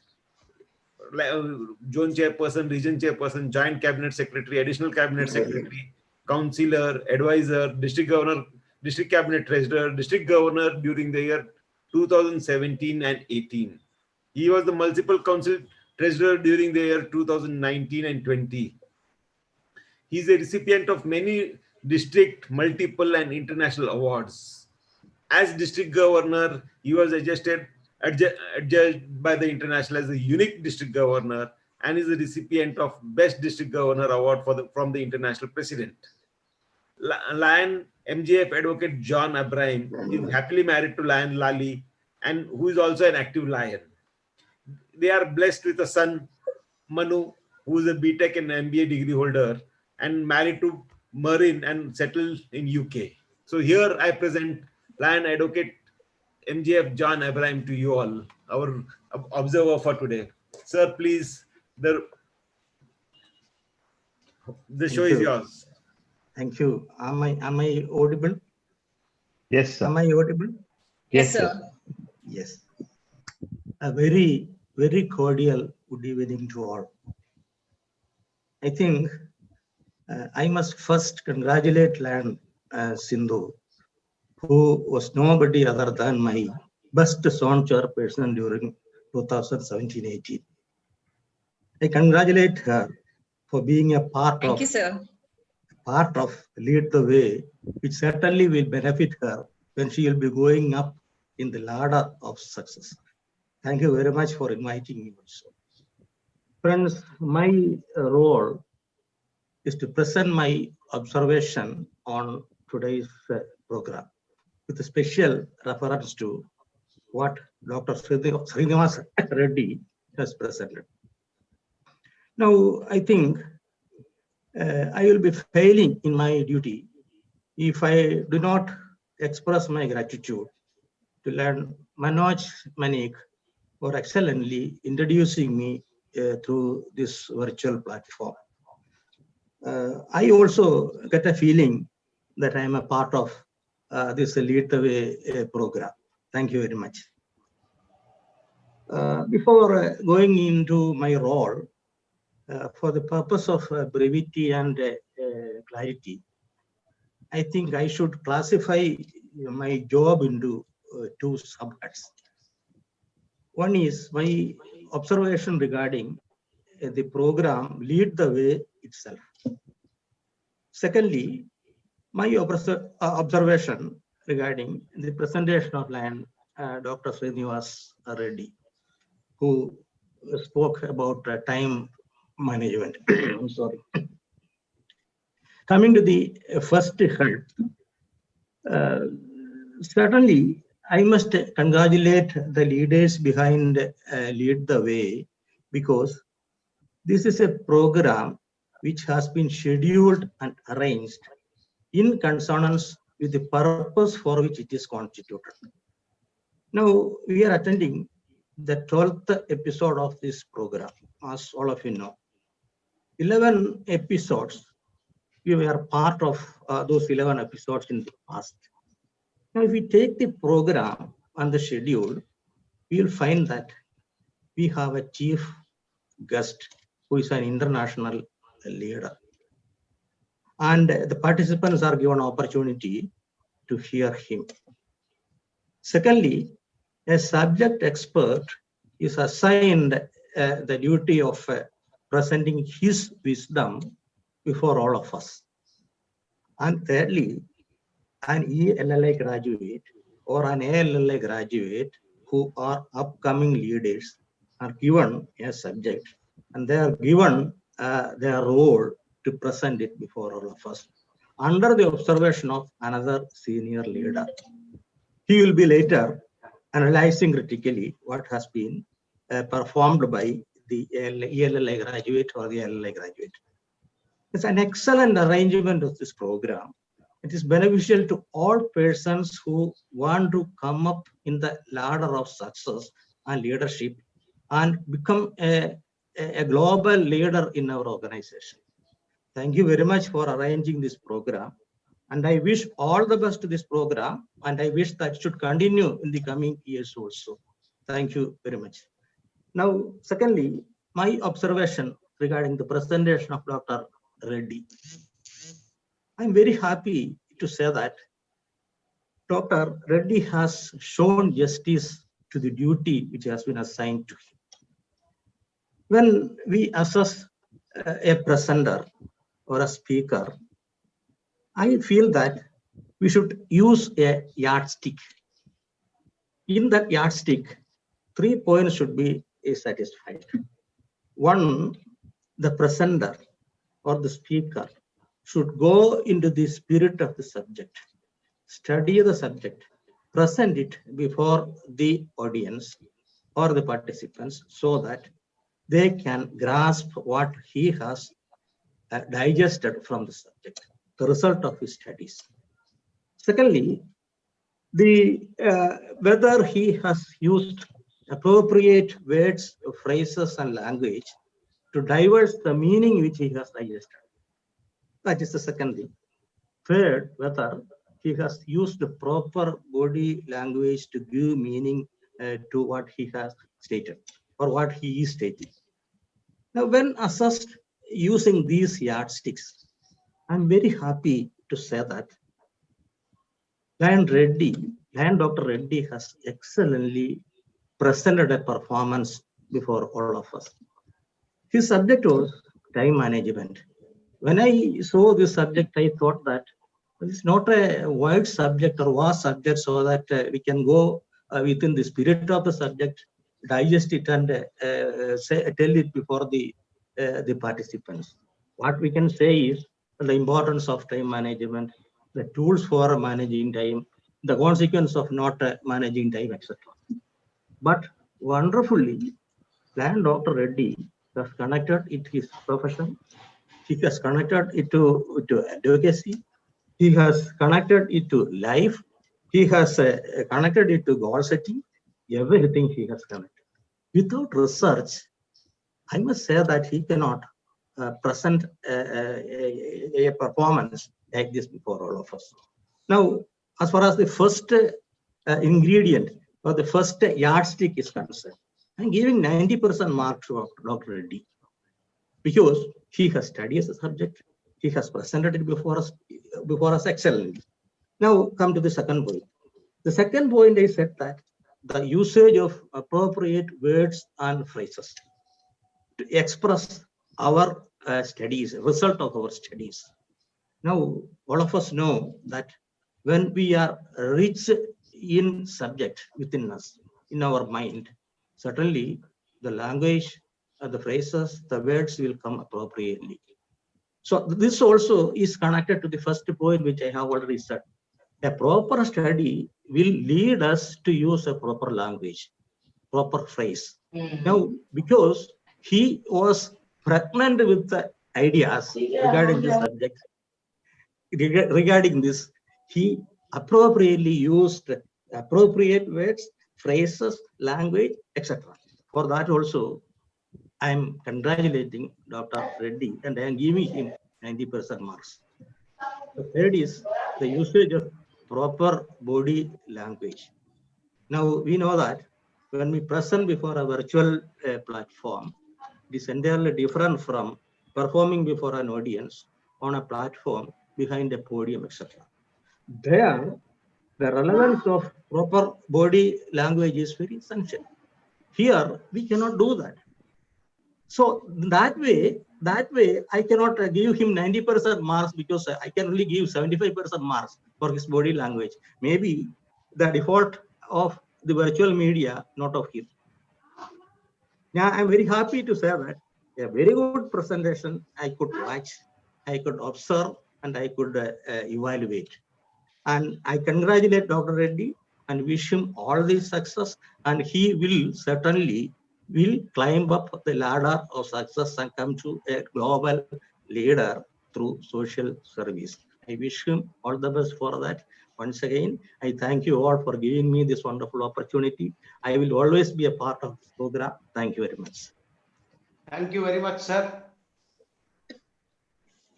Zone chairperson, region chairperson, joint cabinet secretary, additional cabinet secretary, councillor, advisor, district governor, district cabinet treasurer, district governor during the year 2017 and 18. He was the multiple council treasurer during the year 2019 and 20. He is a recipient of many district, multiple, and international awards. As district governor, he was adjudged by the international as a unique district governor and is a recipient of Best District Governor Award from the international president. Lion MJF Advocate John Abraham is happily married to Lion Lali, and who is also an active lion. They are blessed with a son, Manu, who is a BTech and MBA degree holder, and married to Marin and settled in UK. So here I present Lion Advocate MJF John Abraham to you all, our observer for today. Sir, please, the show is yours. Thank you. Am I audible? Yes, sir. Am I audible? Yes, sir. Yes. A very, very cordial good evening to all. I think I must first congratulate Lion Sindhu, who was nobody other than my best zone chairperson during 2017-18. I congratulate her for being a part Thank you, sir. Lead the Way, which certainly will benefit her when she will be going up in the ladder of success. Thank you very much for inviting me also. Friends, my role is to present my observation on today's program with a special reference to what Dr. Srinivasa Reddy has presented. Now, I think I will be failing in my duty if I do not express my gratitude to Lion Manoj Manik for excellently introducing me through this virtual platform. I also get a feeling that I am a part of this Lead the Way program. Thank you very much. Before going into my role, for the purpose of brevity and clarity, I think I should classify my job into two subheads. One is my observation regarding the program Lead the Way itself. Secondly, my observation regarding the presentation of Dr. Srinivas Reddy, who spoke about time management. I'm sorry. Coming to the first head, certainly I must congratulate the leaders behind Lead the Way, because this is a program which has been scheduled and arranged in consonance with the purpose for which it is constituted. Now, we are attending the 12th episode of this program, as all of you know. 11 episodes, we were part of those 11 episodes in the past. Now, if we take the program and the schedule, we will find that we have a chief guest who is an international leader. And the participants are given opportunity to hear him. Secondly, a subject expert is assigned the duty of presenting his wisdom before all of us. And thirdly, an ELLA graduate or an ALLA graduate who are upcoming leaders are given a subject, and they are given their role to present it before all of us under the observation of another senior leader. He will be later analyzing critically what has been performed by the ELLA graduate or the LLA graduate. It's an excellent arrangement of this program. It is beneficial to all persons who want to come up in the ladder of success and leadership and become a global leader in our organization. Thank you very much for arranging this program. And I wish all the best to this program, and I wish that should continue in the coming years also. Thank you very much. Now, secondly, my observation regarding the presentation of Dr. Reddy. I'm very happy to say that Dr. Reddy has shown justice to the duty which has been assigned to him. When we assess a presenter or a speaker, I feel that we should use a yardstick. In that yardstick, 3 points should be satisfied. One, the presenter or the speaker should go into the spirit of the subject, study the subject, present it before the audience or the participants so that they can grasp what he has digested from the subject, the result of his studies. Secondly, whether he has used appropriate words, phrases, and language to diverse the meaning which he has digested. That is the second thing. Third, whether he has used the proper body language to give meaning to what he has stated or what he is stating. Now, when assessed using these yardsticks, I'm very happy to say that Dr. Reddy has excellently presented a performance before all of us. His subject was time management. When I saw this subject, I thought that it's not a wide subject or vast subject, so that we can go within the spirit of the subject, digest it, and tell it before the participants. What we can say is the importance of time management, the tools for managing time, the consequence of not managing time, etc. But wonderfully, Dr. Reddy has connected it to his profession. He has connected it to advocacy. He has connected it to life. He has connected it to goal setting. Everything he has connected. Without research, I must say that he cannot present a performance like this before all of us. Now, as far as the first ingredient or the first yardstick is concerned, I'm giving 90% mark to Dr. Reddy because he has studied the subject, he has presented it before us excellently. Now come to the second point. The second point I said that the usage of appropriate words and phrases to express our studies, result of our studies. Now, all of us know that when we are rich in subject within us, in our mind, certainly the language, the phrases, the words will come appropriately. So this also is connected to the first point, which I have already said. A proper study will lead us to use a proper language, proper phrase. Now, because he was pregnant with the ideas regarding this subject, regarding this, he appropriately used appropriate words, phrases, language, etc. For that also, I am congratulating Dr. Reddy and I am giving him 90% marks. The third is the usage of proper body language. Now, we know that when we present before a virtual platform, it is entirely different from performing before an audience on a platform behind a podium, etc. There, the relevance of proper body language is very essential. Here, we cannot do that. So that way, I cannot give him 90% marks because I can only give 75% marks for his body language. Maybe the default of the virtual media, not of him. Now, I'm very happy to say that a very good presentation I could watch, I could observe, and I could evaluate. And I congratulate Dr. Reddy and wish him all the success. And he will certainly climb up the ladder of success and come to a global leader through social service. I wish him all the best for that. Once again, I thank you all for giving me this wonderful opportunity. I will always be a part of this program. Thank you very much. Thank you very much, sir.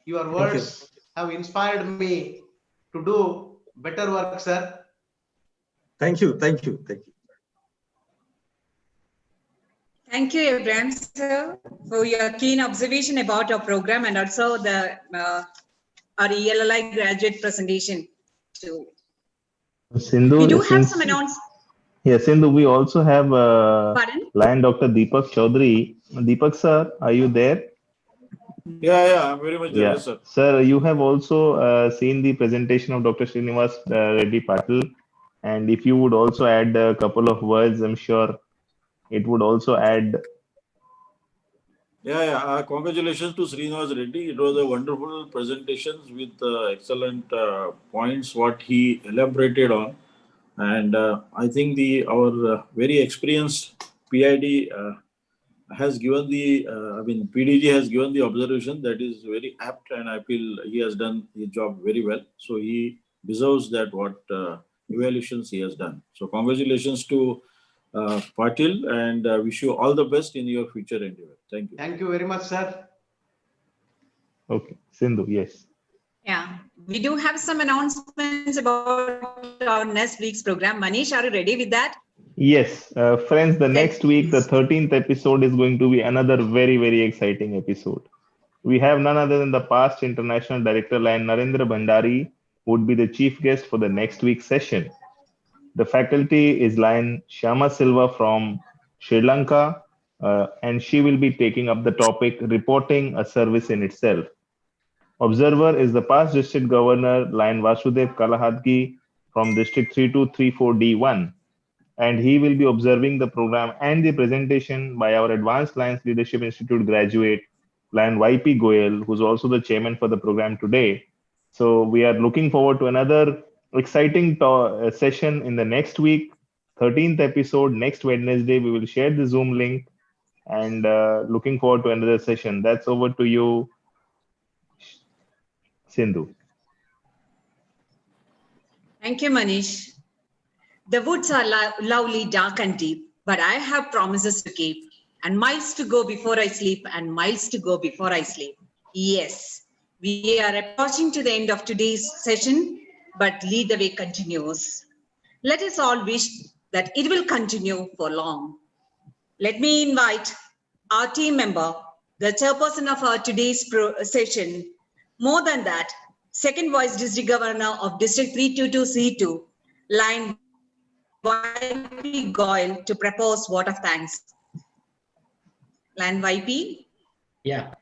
Your words have inspired me to do better work, sir. Thank you. Thank you. Thank you. Thank you, Abraham, sir, for your keen observation about our program and also the our ELLI graduate presentation too. Sindhu, We do have some announcements. Yes, Sindhu, we also have Pardon? Lion Dr. Deepak Chaudhary. Deepak sir, are you there? Yeah, I'm very much there, sir. Sir, you have also seen the presentation of Dr. Srinivas Reddy Patil. And if you would also add a couple of words, I'm sure it would also add. Congratulations to Srinivas Reddy. It was a wonderful presentation with excellent points what he elaborated on. And I think our very experienced PID has given PDG has given the observation that is very apt, and I feel he has done his job very well. So he deserves that what evaluations he has done. So congratulations to Patil, and wish you all the best in your future endeavor. Thank you. Thank you very much, sir. Okay, Sindhu, yes. Yeah, we do have some announcements about our next week's program. Manish, are you ready with that? Yes, friends, the next week, the 13th episode is going to be another very, very exciting episode. We have none other than the past international director, Lion Narendra Bhandari, who would be the chief guest for the next week's session. The faculty is Lion Shyama Silva from Sri Lanka, and she will be taking up the topic, reporting a service in itself. Observer is the past district governor, Lion Vasudev Kalahadgi from District 3234D1. And he will be observing the program and the presentation by our Advanced Lions Leadership Institute graduate, Lion YP Goyal, who's also the chairman for the program today. So we are looking forward to another exciting session in the next week, 13th episode, next Wednesday. We will share the Zoom link and looking forward to another session. That's over to you, Sindhu. Thank you, Manish. The woods are lovely, dark and deep, but I have promises to keep, and miles to go before I sleep, and miles to go before I sleep. Yes, we are approaching to the end of today's session, but Lead the Way continues. Let us all wish that it will continue for long. Let me invite our team member, the chairperson of our today's session, More than that, second vice district governor of District 322C2, line YP Goyle to propose vote of thanks. Line YP? Yeah,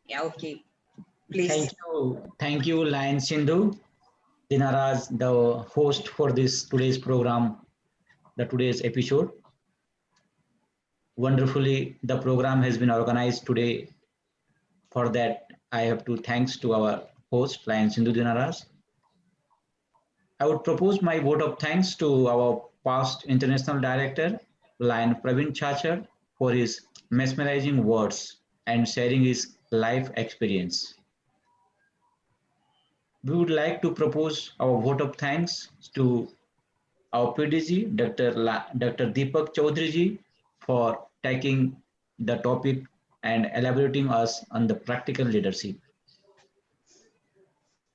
Yeah, okay. Please. thank you, Lion Sindhu Dinaraj, the host for this today's program, today's episode. Wonderfully, the program has been organized today. For that, I have to thanks to our host, Lion Sindhu Dinaraj. I would propose my vote of thanks to our past international director, Lion Praveen Chachar, for his mesmerizing words and sharing his life experience. We would like to propose our vote of thanks to our PDG, Dr. Deepak Chaudhary, for taking the topic and elaborating us on the practical leadership.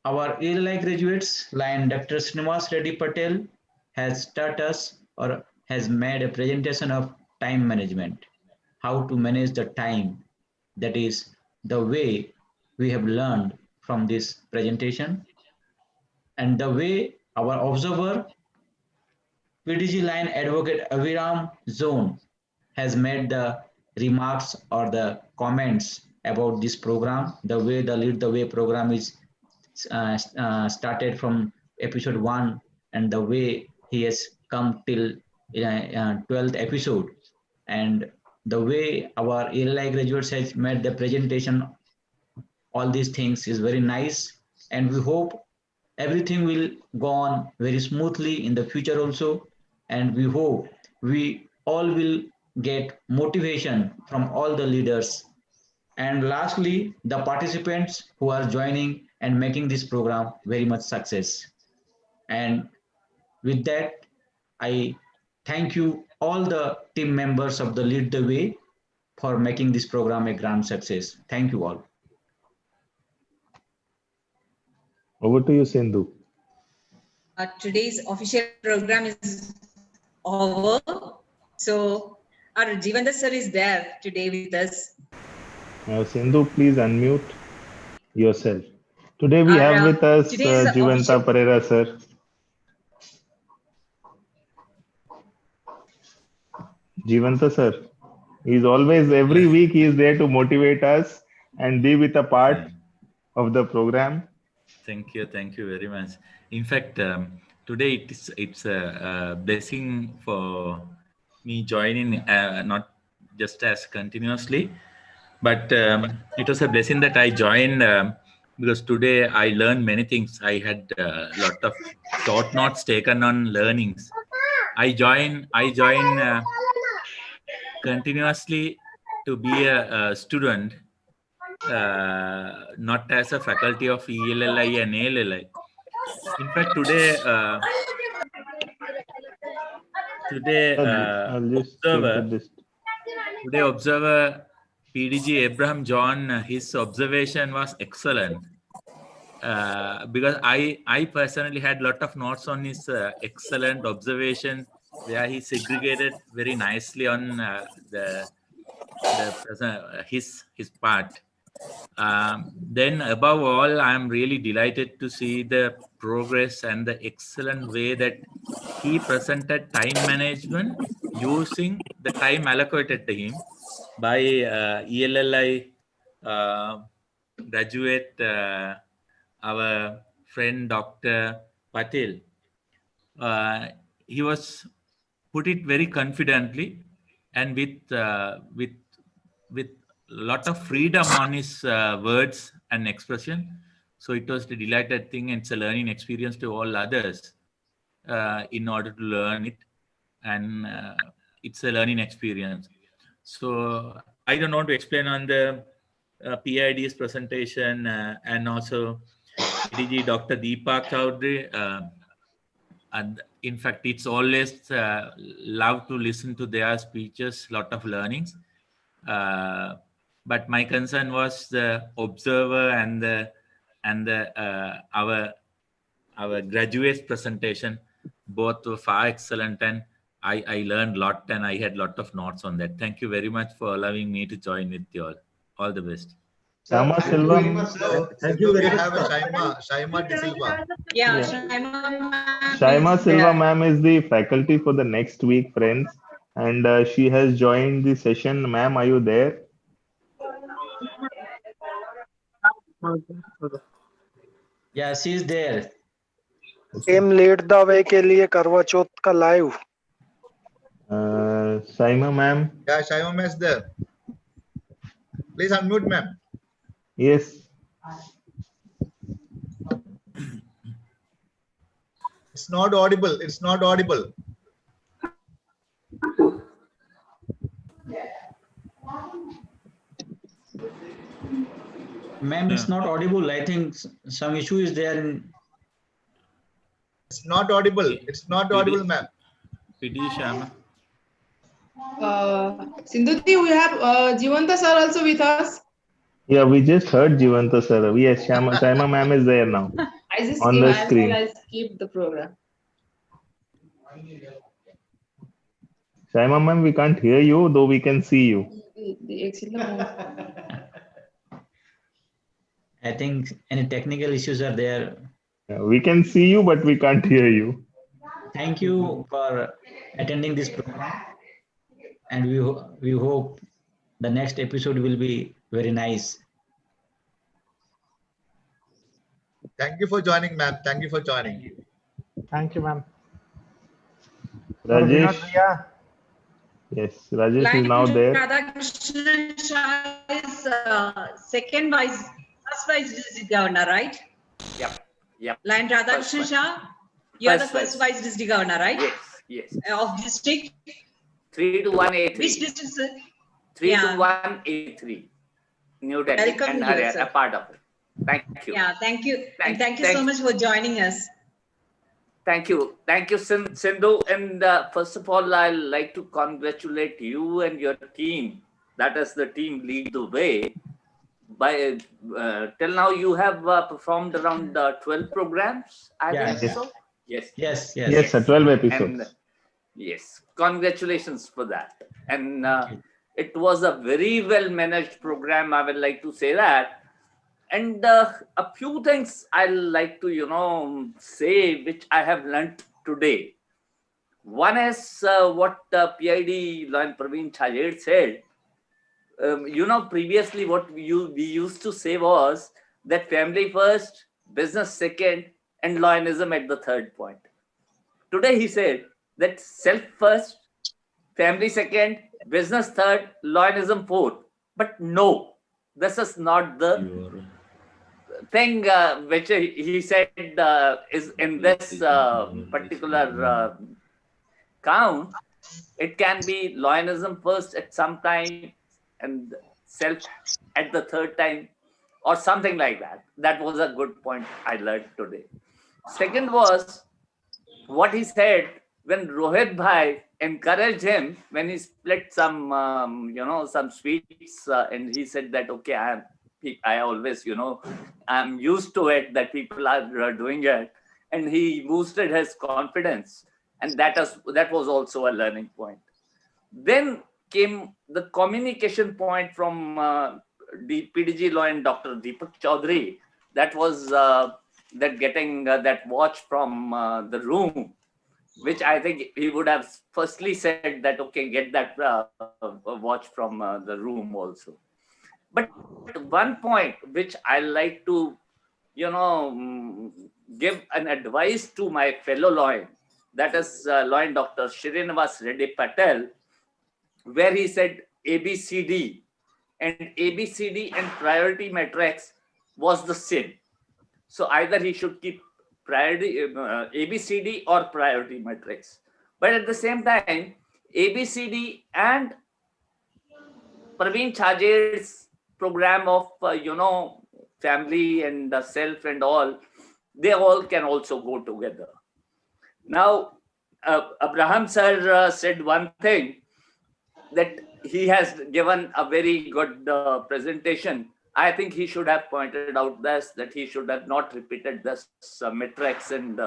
Our ALI graduates, like Dr. Srinivas Reddy Patel, has taught us or has made a presentation of time management, how to manage the time. That is the way we have learned from this presentation, and the way our observer, PDG line advocate Aviram Zone, has made the remarks or the comments about this program, the way the Lead the Way program is started from episode 1 and the way he has come till 12th episode, and the way our ALI graduates has made the presentation. All these things is very nice, and we hope everything will go on very smoothly in the future also, and we hope we all will get motivation from all the leaders. And lastly, the participants who are joining and making this program very much success. And with that, I thank you all the team members of the Lead the Way for making this program a grand success. Thank you all. Over to you, Sindhu. Today's official program is over. So our Jivanda sir is there today with us. Sindhu, please unmute yourself. Today we have with us Jivanta Pereira, sir. Jivanta, sir. He's always, every week, he is there to motivate us and be with a part of the program. Thank you very much. In fact, today it's a blessing for me joining, not just as continuously, but it was a blessing that I joined because today I learned many things. I had a lot of short notes taken on learnings. I joined continuously to be a student, not as a faculty of ELLI and ALLI. In fact, today observer PDG Abraham John, his observation was excellent. Because I personally had a lot of notes on his excellent observation, where he segregated very nicely on his part. Then above all, I am really delighted to see the progress and the excellent way that he presented time management using the time allocated to him by ELLI graduate, our friend Dr. Patel. He was put it very confidently and with lot of freedom on his words and expression. So it was a delighted thing, and it's a learning experience to all others in order to learn it, and it's a learning experience. So I don't want to explain on the PID's presentation and also PDG Dr. Deepak Chaudhary. And in fact, it's always love to listen to their speeches, lot of learnings. But my concern was the observer and our graduates presentation. Both were far excellent, and I learned a lot, and I had a lot of notes on that. Thank you very much for allowing me to join with you all. All the best. Shama Thank you Silva. very much, sir. Thank you We very much, have a sir. Shaima De Silva. Yeah, Yeah. Shaima Shaima is Silva there. ma'am is the faculty for the next week, friends. And she has joined the session. Ma'am, are you there? Yeah, she's there. Team lead the way के लिए करवा चौथ का live Shaima ma'am. Yeah, Shaima is there. Please unmute, ma'am. Yes. It's not audible. It's not audible. Ma'am, it's not audible. I think some issue is there in. It's not audible. It's not audible, ma'am. PD Shama. Sindhuti, we have Jivanta sir also with us. Yeah, we just heard Jivanta sir. Yes, Shaima ma'am is there now I just on came the as screen. well as keep the program. Shaima ma'am, we can't hear you, though we can see you. I think any technical issues are there. Yeah, we can see you, but we can't hear you. Thank you for attending this program, and we hope the next episode will be very nice. Thank you for joining, ma'am. Thank you for joining. Thank you ma'am Rajesh. Yes, Rajesh is now there. Radhakrishnan Shah is first vice district governor, right? Yep. Yep. Lion Radhakrishnan Shah, you are the first vice district governor, right? Yes. Of district. 3 to 1 A3. Which district, sir? 3 to 1 A3. New Delhi Welcome and here, Haryana, sir. a part of it. Thank you. Yeah, thank you. And thank you thank- so much for joining us. Thank you. Thank you, Sindhu. And first of all, I'd like to congratulate you and your team. That is the team lead the way. By till now, you have performed around 12 programs. I Yeah. think so. Yes. Yes. Yes, sir, 12 episodes. And, yes, congratulations for that. And it was a very well managed program. I would like to say that. And a few things I like to, say, which I have learnt today. One is what PID Lion Praveen Chajed said. Previously what we used to say was that family first, business second, and Lionism at the third point. Today he said that self first, family second, business third, Lionism fourth. But no, this is not the thing which he said is in this particular count. It can be Lionism first at some time and self at the third time or something like that. That was a good point I learned today. Second was what he said when Rohit Bhai encouraged him when he split some, some sweets and he said that, okay, I always, I'm used to it that people are doing it. And he boosted his confidence. And that was also a learning point. Then came the communication point from PDG Law and Dr. Deepak Chaudhary. That was that getting that watch from the room, which I think he would have firstly said that, okay, get that watch from the room also. But one point which I like to, give an advice to my fellow lawyer, that is lawyer Dr. Srinivas Reddy Patel, where he said ABCD and priority matrix was the same. So either he should keep priority ABCD or priority matrix. But at the same time, ABCD and Praveen Chajed's program of, family and self and all, they all can also go together. Now, Abraham sir said one thing, that he has given a very good presentation. I think he should have pointed out this, that he should have not repeated this matrix and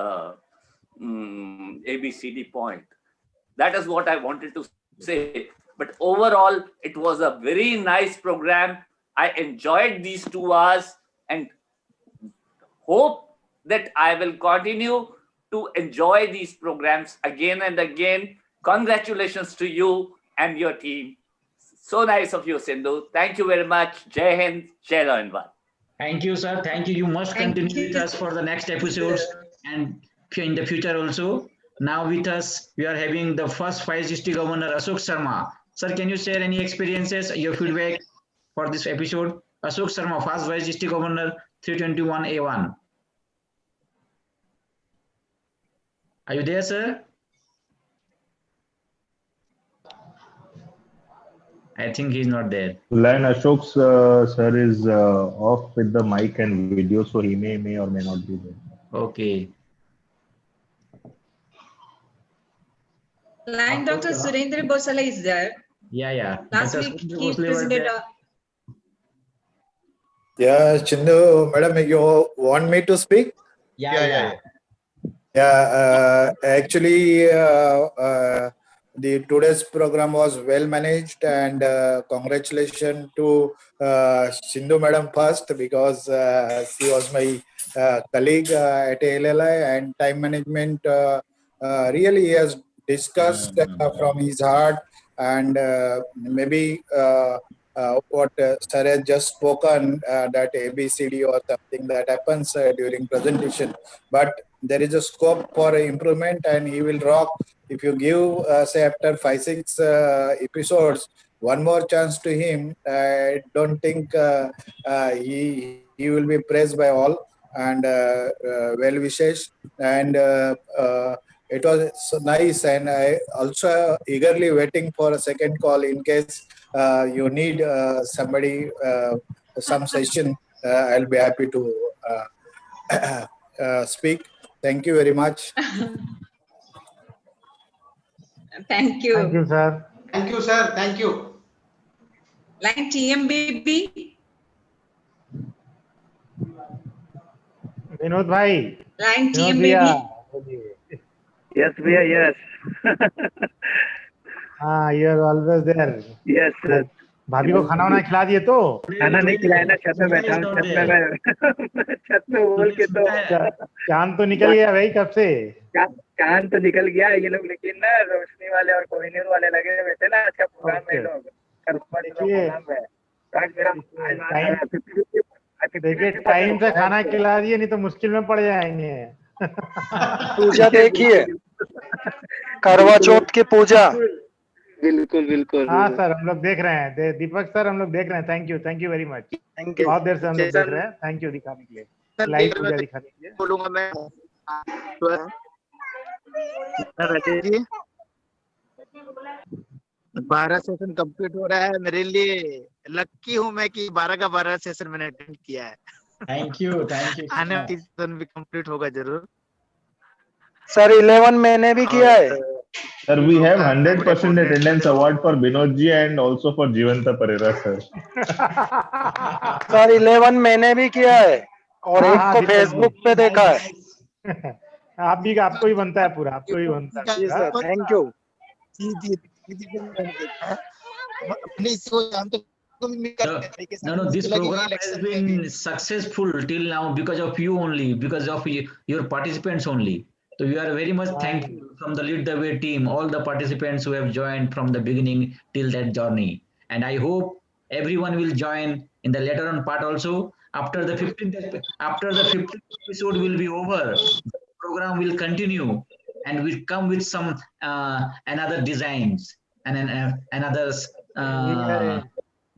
ABCD point. That is what I wanted to say. But overall, it was a very nice program. I enjoyed these 2 hours and hope that I will continue to enjoy these programs again and again. Congratulations to you and your team. So nice of you, Sindhu. Thank you very much. Jai Hind, Jai Loinwal. Thank you, sir. Thank you. You must continue with us for the next episodes and in the future also. Now with us, we are having the first Vice District Governor Ashok Sharma. Sir, can you share any experiences, your feedback for this episode? Ashok Sharma, first Vice District Governor, 321A1. Are you there, sir? I think he's not there. Lion Ashok sir is off with the mic and video, so he may or may not be there. Okay. Line Dr. Surendra Bosala is there. Yeah. Last Dr. week Surendra he Bosale was presented there. Yeah, Chindu, madam, you want me to speak? Yeah. Yeah, actually, the today's program was well managed, and congratulations to Sindhu madam first, because she was my colleague at ALLI, and time management really has discussed from his heart, and maybe what sir has just spoken, that ABCD or something that happens during presentation, but there is a scope for improvement, and he will rock. If you give, say, after 5-6 episodes, one more chance to him, I don't think he will be praised by all, and well wishes, and it was so nice, and I also eagerly waiting for a second call in case you need somebody, some session. I'll be happy to speak. Thank you very much. Thank you. Thank you, sir. Thank you, sir. Thank you. Line TMBB. Vinod bhai. Line Vinod bhaiya. TMBB. Yes, we are. Yes. You are always there. Yes, sir. भाभी को खाना वाना खिला दिए तो खाना नहीं खिलाया ना, छत पे बैठा हूँ, छत पे छत पे बोल के तो चांद तो निकल गया भाई कब से। चांद तो निकल गया, ये लोग लेकिन ना रोशनी वाले और कोहिनूर वाले लगे हुए थे ना। अच्छा प्रोग्राम में लोग देखिए टाइम से खाना खिला दिए, नहीं तो मुश्किल में पड़ जाएंगे। पूजा देखिए, करवा चौथ की पूजा। बिल्कुल बिल्कुल। हाँ सर, हम लोग देख रहे हैं। दीपक सर, हम लोग देख रहे हैं। Thank you very much. बहुत देर से हम लोग देख रहे हैं। थैंक यू दिखाने के लिए, लाइव पूजा दिखाने के लिए। बोलूंगा मैं जी, 12 सेशन कंप्लीट हो रहा है मेरे लिए। लक्की हूँ मैं कि 12 का 12 सेशन मैंने अटेंड किया है। Thank you. आने वाली सेशन भी कंप्लीट होगा जरूर। सर 11 मैंने भी किया है। Sir, we have 100% attendance award for Binod ji and also for Jivanta Parera sir. Sir 11 मैंने भी किया है और एक को फेसबुक पे देखा है। आपको ही बनता है पूरा, आपको ही बनता है। जी sir, thank you. No, this program has been successful till now because of you only, because of your participants only. So we are very much thankful from the Lead the Way team, all the participants who have joined from the beginning till that journey. And I hope everyone will join in the later on part also. After the 15th episode will be over, the program will continue and will come with some another designs and another.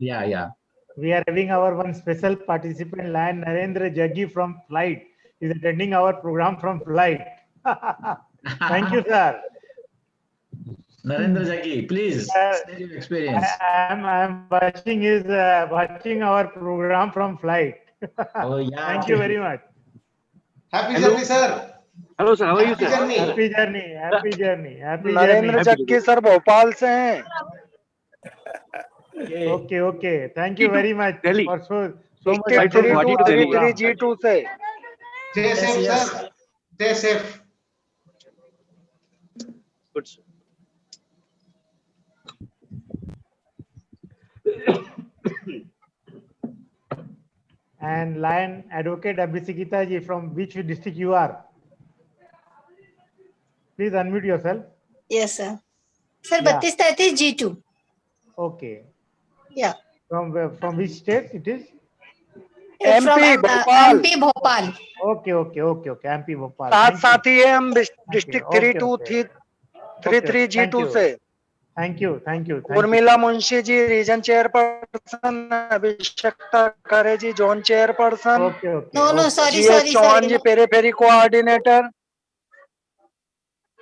Yeah. We are having our one special participant, Lion Narendra Jaggi from Flight. Is attending our program from Flight. Thank you, sir. Narendra Jaggi, please share your experience. I am watching our program from Flight. Oh yeah. Thank you very much. Happy journey, sir. Hello sir, how are you sir? Happy journey. Narendra Jaggi sir Bhopal से हैं। Okay. Thank you very much for so much. 3G2 से। Stay safe, sir. Stay safe. Good, sir. And Lion Advocate Abhisikita ji, from which district you are? Please unmute yourself. Yes, sir. Sir, Yeah. 3233 G2. Okay. Yeah. From which state it is? MP Bhopal. MP Bhopal. Okay. MP Bhopal. साथ Thank you. साथ ही है हम district Okay, 3233 Thank G2 you. से Thank you. Urmila Munshi ji region chairperson, अभिषेकता Khare ji zone chairperson, No, sorry, GS Chauhan ji periphery coordinator.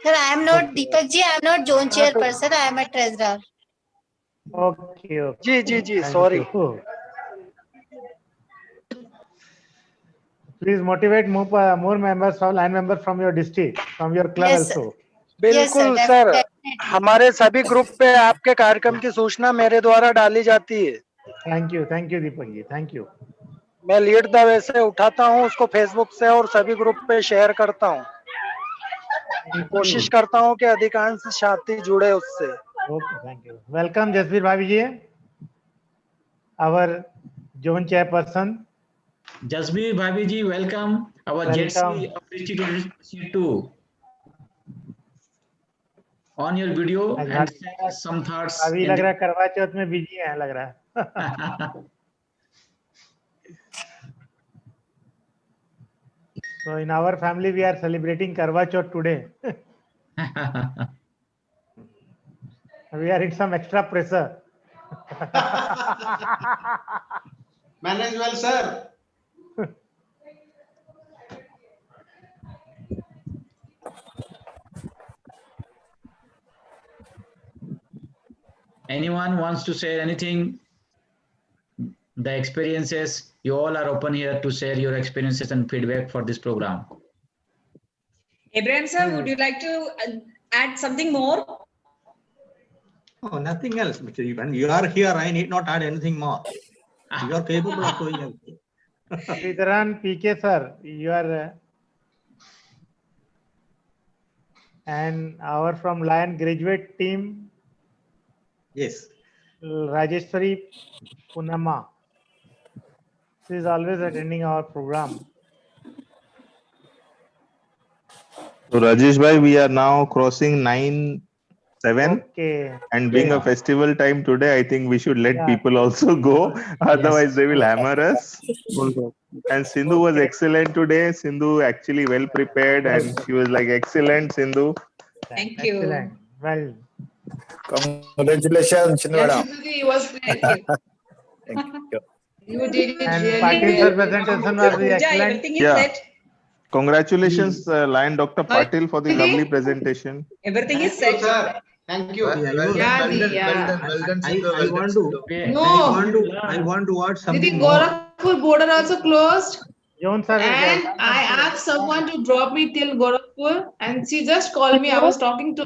Sir, I am not Deepak ji. I am not zone chairperson. I am a treasurer. Okay. जी Thank sorry. you. Please motivate more members, line members from your district, from your club Yes, also. बिल्कुल sir, हमारे सभी group पे आपके कार्यक्रम की सूचना मेरे द्वारा डाली जाती है. Thank you, Deepak ji. Thank you. मैं लीड द वे से उठाता हूँ उसको फेसबुक से और सभी ग्रुप पे शेयर करता हूँ. कोशिश करता हूँ कि अधिकांश साथी जुड़े उससे. Okay, thank you. Welcome, Jasbir Bhavi ji, our zone chairperson. Jasbir Bhabi ji, welcome. Our JC of District C2. On your video and share some thoughts. अभी लग रहा है करवा चौथ में बिजी है लग रहा है. So in our family we are celebrating Karwa Chauth today. We are in some extra pressure. Manage well, sir. Anyone wants to share anything? The experiences, you all are open here to share your experiences and feedback for this program. Abraham sir, would you like to add something more? Oh, nothing else. When you are here, I need not add anything more. You are capable of doing everything. Sridharan PK sir, you are and our from Lion graduate team. Yes. Rajeshwari Punama. She is always attending our program. So Rajesh bhai, we are now crossing 9:07. Okay. And being a festival time today, I think we should let people also go. Otherwise, they will hammer us. And Sindhu was excellent today. Sindhu actually well prepared and she was like, excellent, Sindhu. Thank you. Excellent. Well. Congratulations, Sindhu madam. It was great. Thank you. You did it And really Patil well. sir presentation was Puja, excellent. everything is Yeah. set. Congratulations, Lion Dr. Patil, for the lovely presentation. Everything is set. Sir, thank you. Well done, I want to. No. I want to add Didi, something more. Gorakhpur border also closed. John sir. And I asked someone to drop me till Gorakhpur, and she just called me. I was talking to.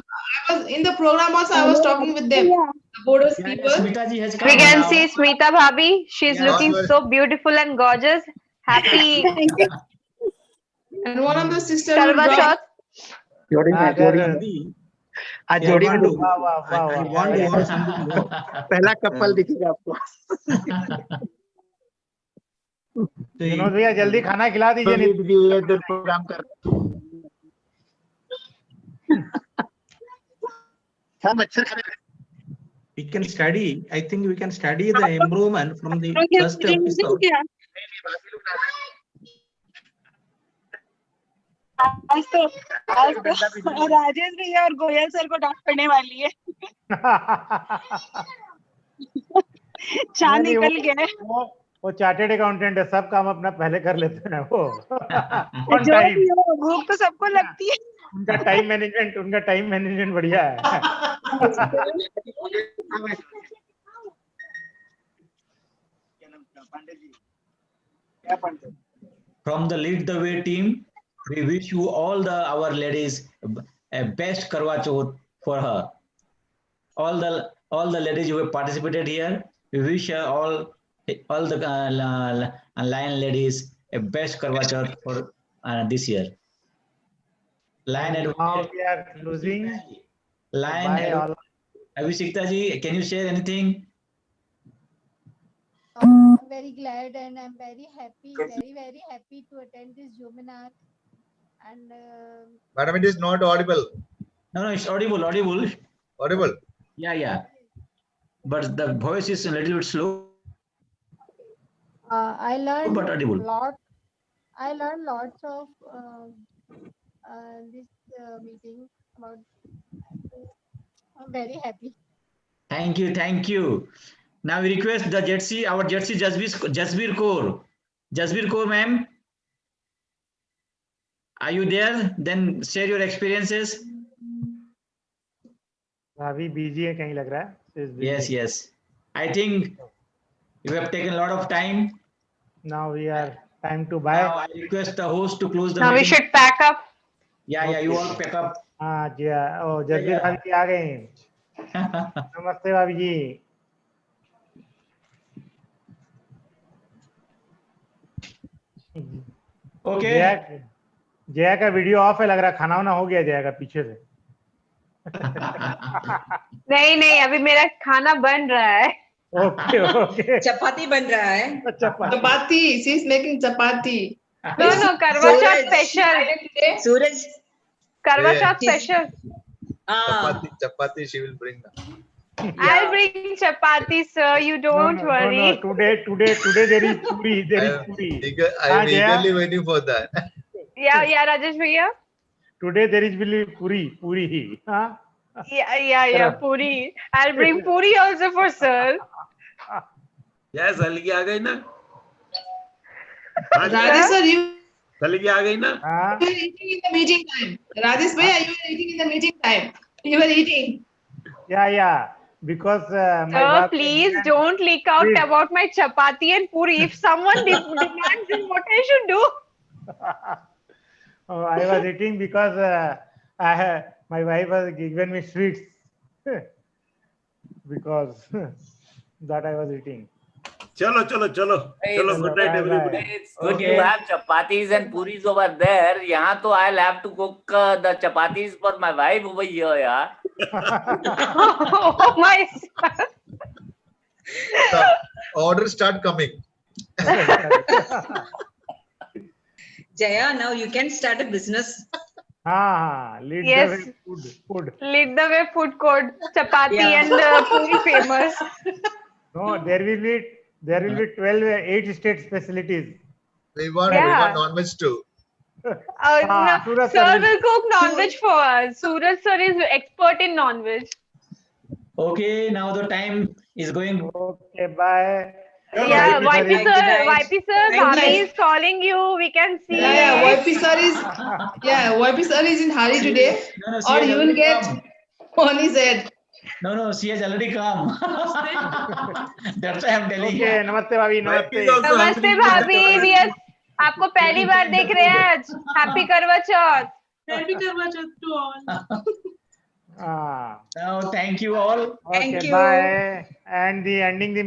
I was in the program also. I was talking with them. The borders people. Smita ji has come We can now. see Smita Bhabi. She's looking so beautiful and gorgeous. Happy And one of the sisters. Karwa Chauth. आज जोड़ी में डूब I want to add something more. पहला couple दिखेगा आपको. विनोद भैया जल्दी खाना खिला दीजिए. नहीं प्रोग्राम कर. We can study. I think we can study the improvement from the first episode. आज तो राजेश भैया और गोयल सर को डांट पड़ने वाली है. चांद निकल गया. वो चार्टेड अकाउंटेंट है, सब काम अपना पहले कर लेते हैं वो. भूख तो सबको लगती है. उनका टाइम मैनेजमेंट बढ़िया है. From the Lead the Way team, we wish you all our ladies a best Karwa Chauth for her. All the ladies who have participated here, we wish all the Lion ladies a best Karwa Chauth for this year. Lion Now we are losing. Abhisikta ji, can you share anything? very glad and I'm very happy, very happy to attend this Jominar. And Madam, it is not audible. No, it's audible. Audible. Yeah. But the voice is a little bit slow. I learned But audible. I learned lots of this meeting about. I'm very happy. Thank you. Now we request the our Jersey Jasbir Kaur. Jasbir Kaur, ma'am. Are you there? Then share your experiences. अभी busy है कहीं लग रहा है. She's busy. Yes. I think you have taken a lot of time. Now we are time to buy. Now I request the host to close the Now we meeting. should pack up. Yeah, you all pack up. हाँ जी ओ जसबीर भाभी जी आ गए हैं. नमस्ते भाभी जी. Okay. Jaya का video of है लग रहा है. खाना वाना हो गया जया का पीछे से. नहीं अभी मेरा खाना बन रहा है. ओके. चपाती बन रहा है. Chapati. She's making chapati. No, Karwa Chauth special. Suraj. Karwa Chauth special. Chapati she will bring. I'll bring chapati, sir. You don't worry. No. Today there is puri. I am eagerly waiting for that. Yeah, Rajesh bhaiya. Today there is puri. Huh? Yeah, puri. I'll bring puri also for sir. Yes, अलगी आ गई ना. Rajesh sir, you अलगी आ गई ना. were eating in the meeting time. Rajesh bhaiya, you were eating in the meeting time. You were eating. Yeah. Because my Sir, please don't leak out about my chapati and puri. If someone demands it, what I should do? I was eating because my wife has given me sweets. Because that I was eating. चलो. Good night, everybody. It's good to have chapatis and puris over there. यहाँ तो I'll have to cook the chapatis for my wife over here, yeah. Oh my God. The orders start coming. Jaya, now you can start a business. Lead Yes. the way food. Lead the way food court. Chapati and puri famous. No, there will be 8 state specialties. We want non-veg too. Suraj Sir sir will cook non-veg for us. Suraj sir is expert in non-veg. Okay, now the time is going. Okay, bye. Yeah, YP sir, Thank you. Bhami is calling you. We can see. Yeah, YP sir is in hurry today. No, she Or has you will already get come. on his head. No, she has already come. That's why I'm telling you. Okay, नमस्ते भाभी नमस्ते. नमस्ते भाभी. We are आपको पहली बार देख रहे हैं आज. Happy करवा चौथ. Happy Karwa Chauth to all. Now, thank you all. Okay, bye. And ending the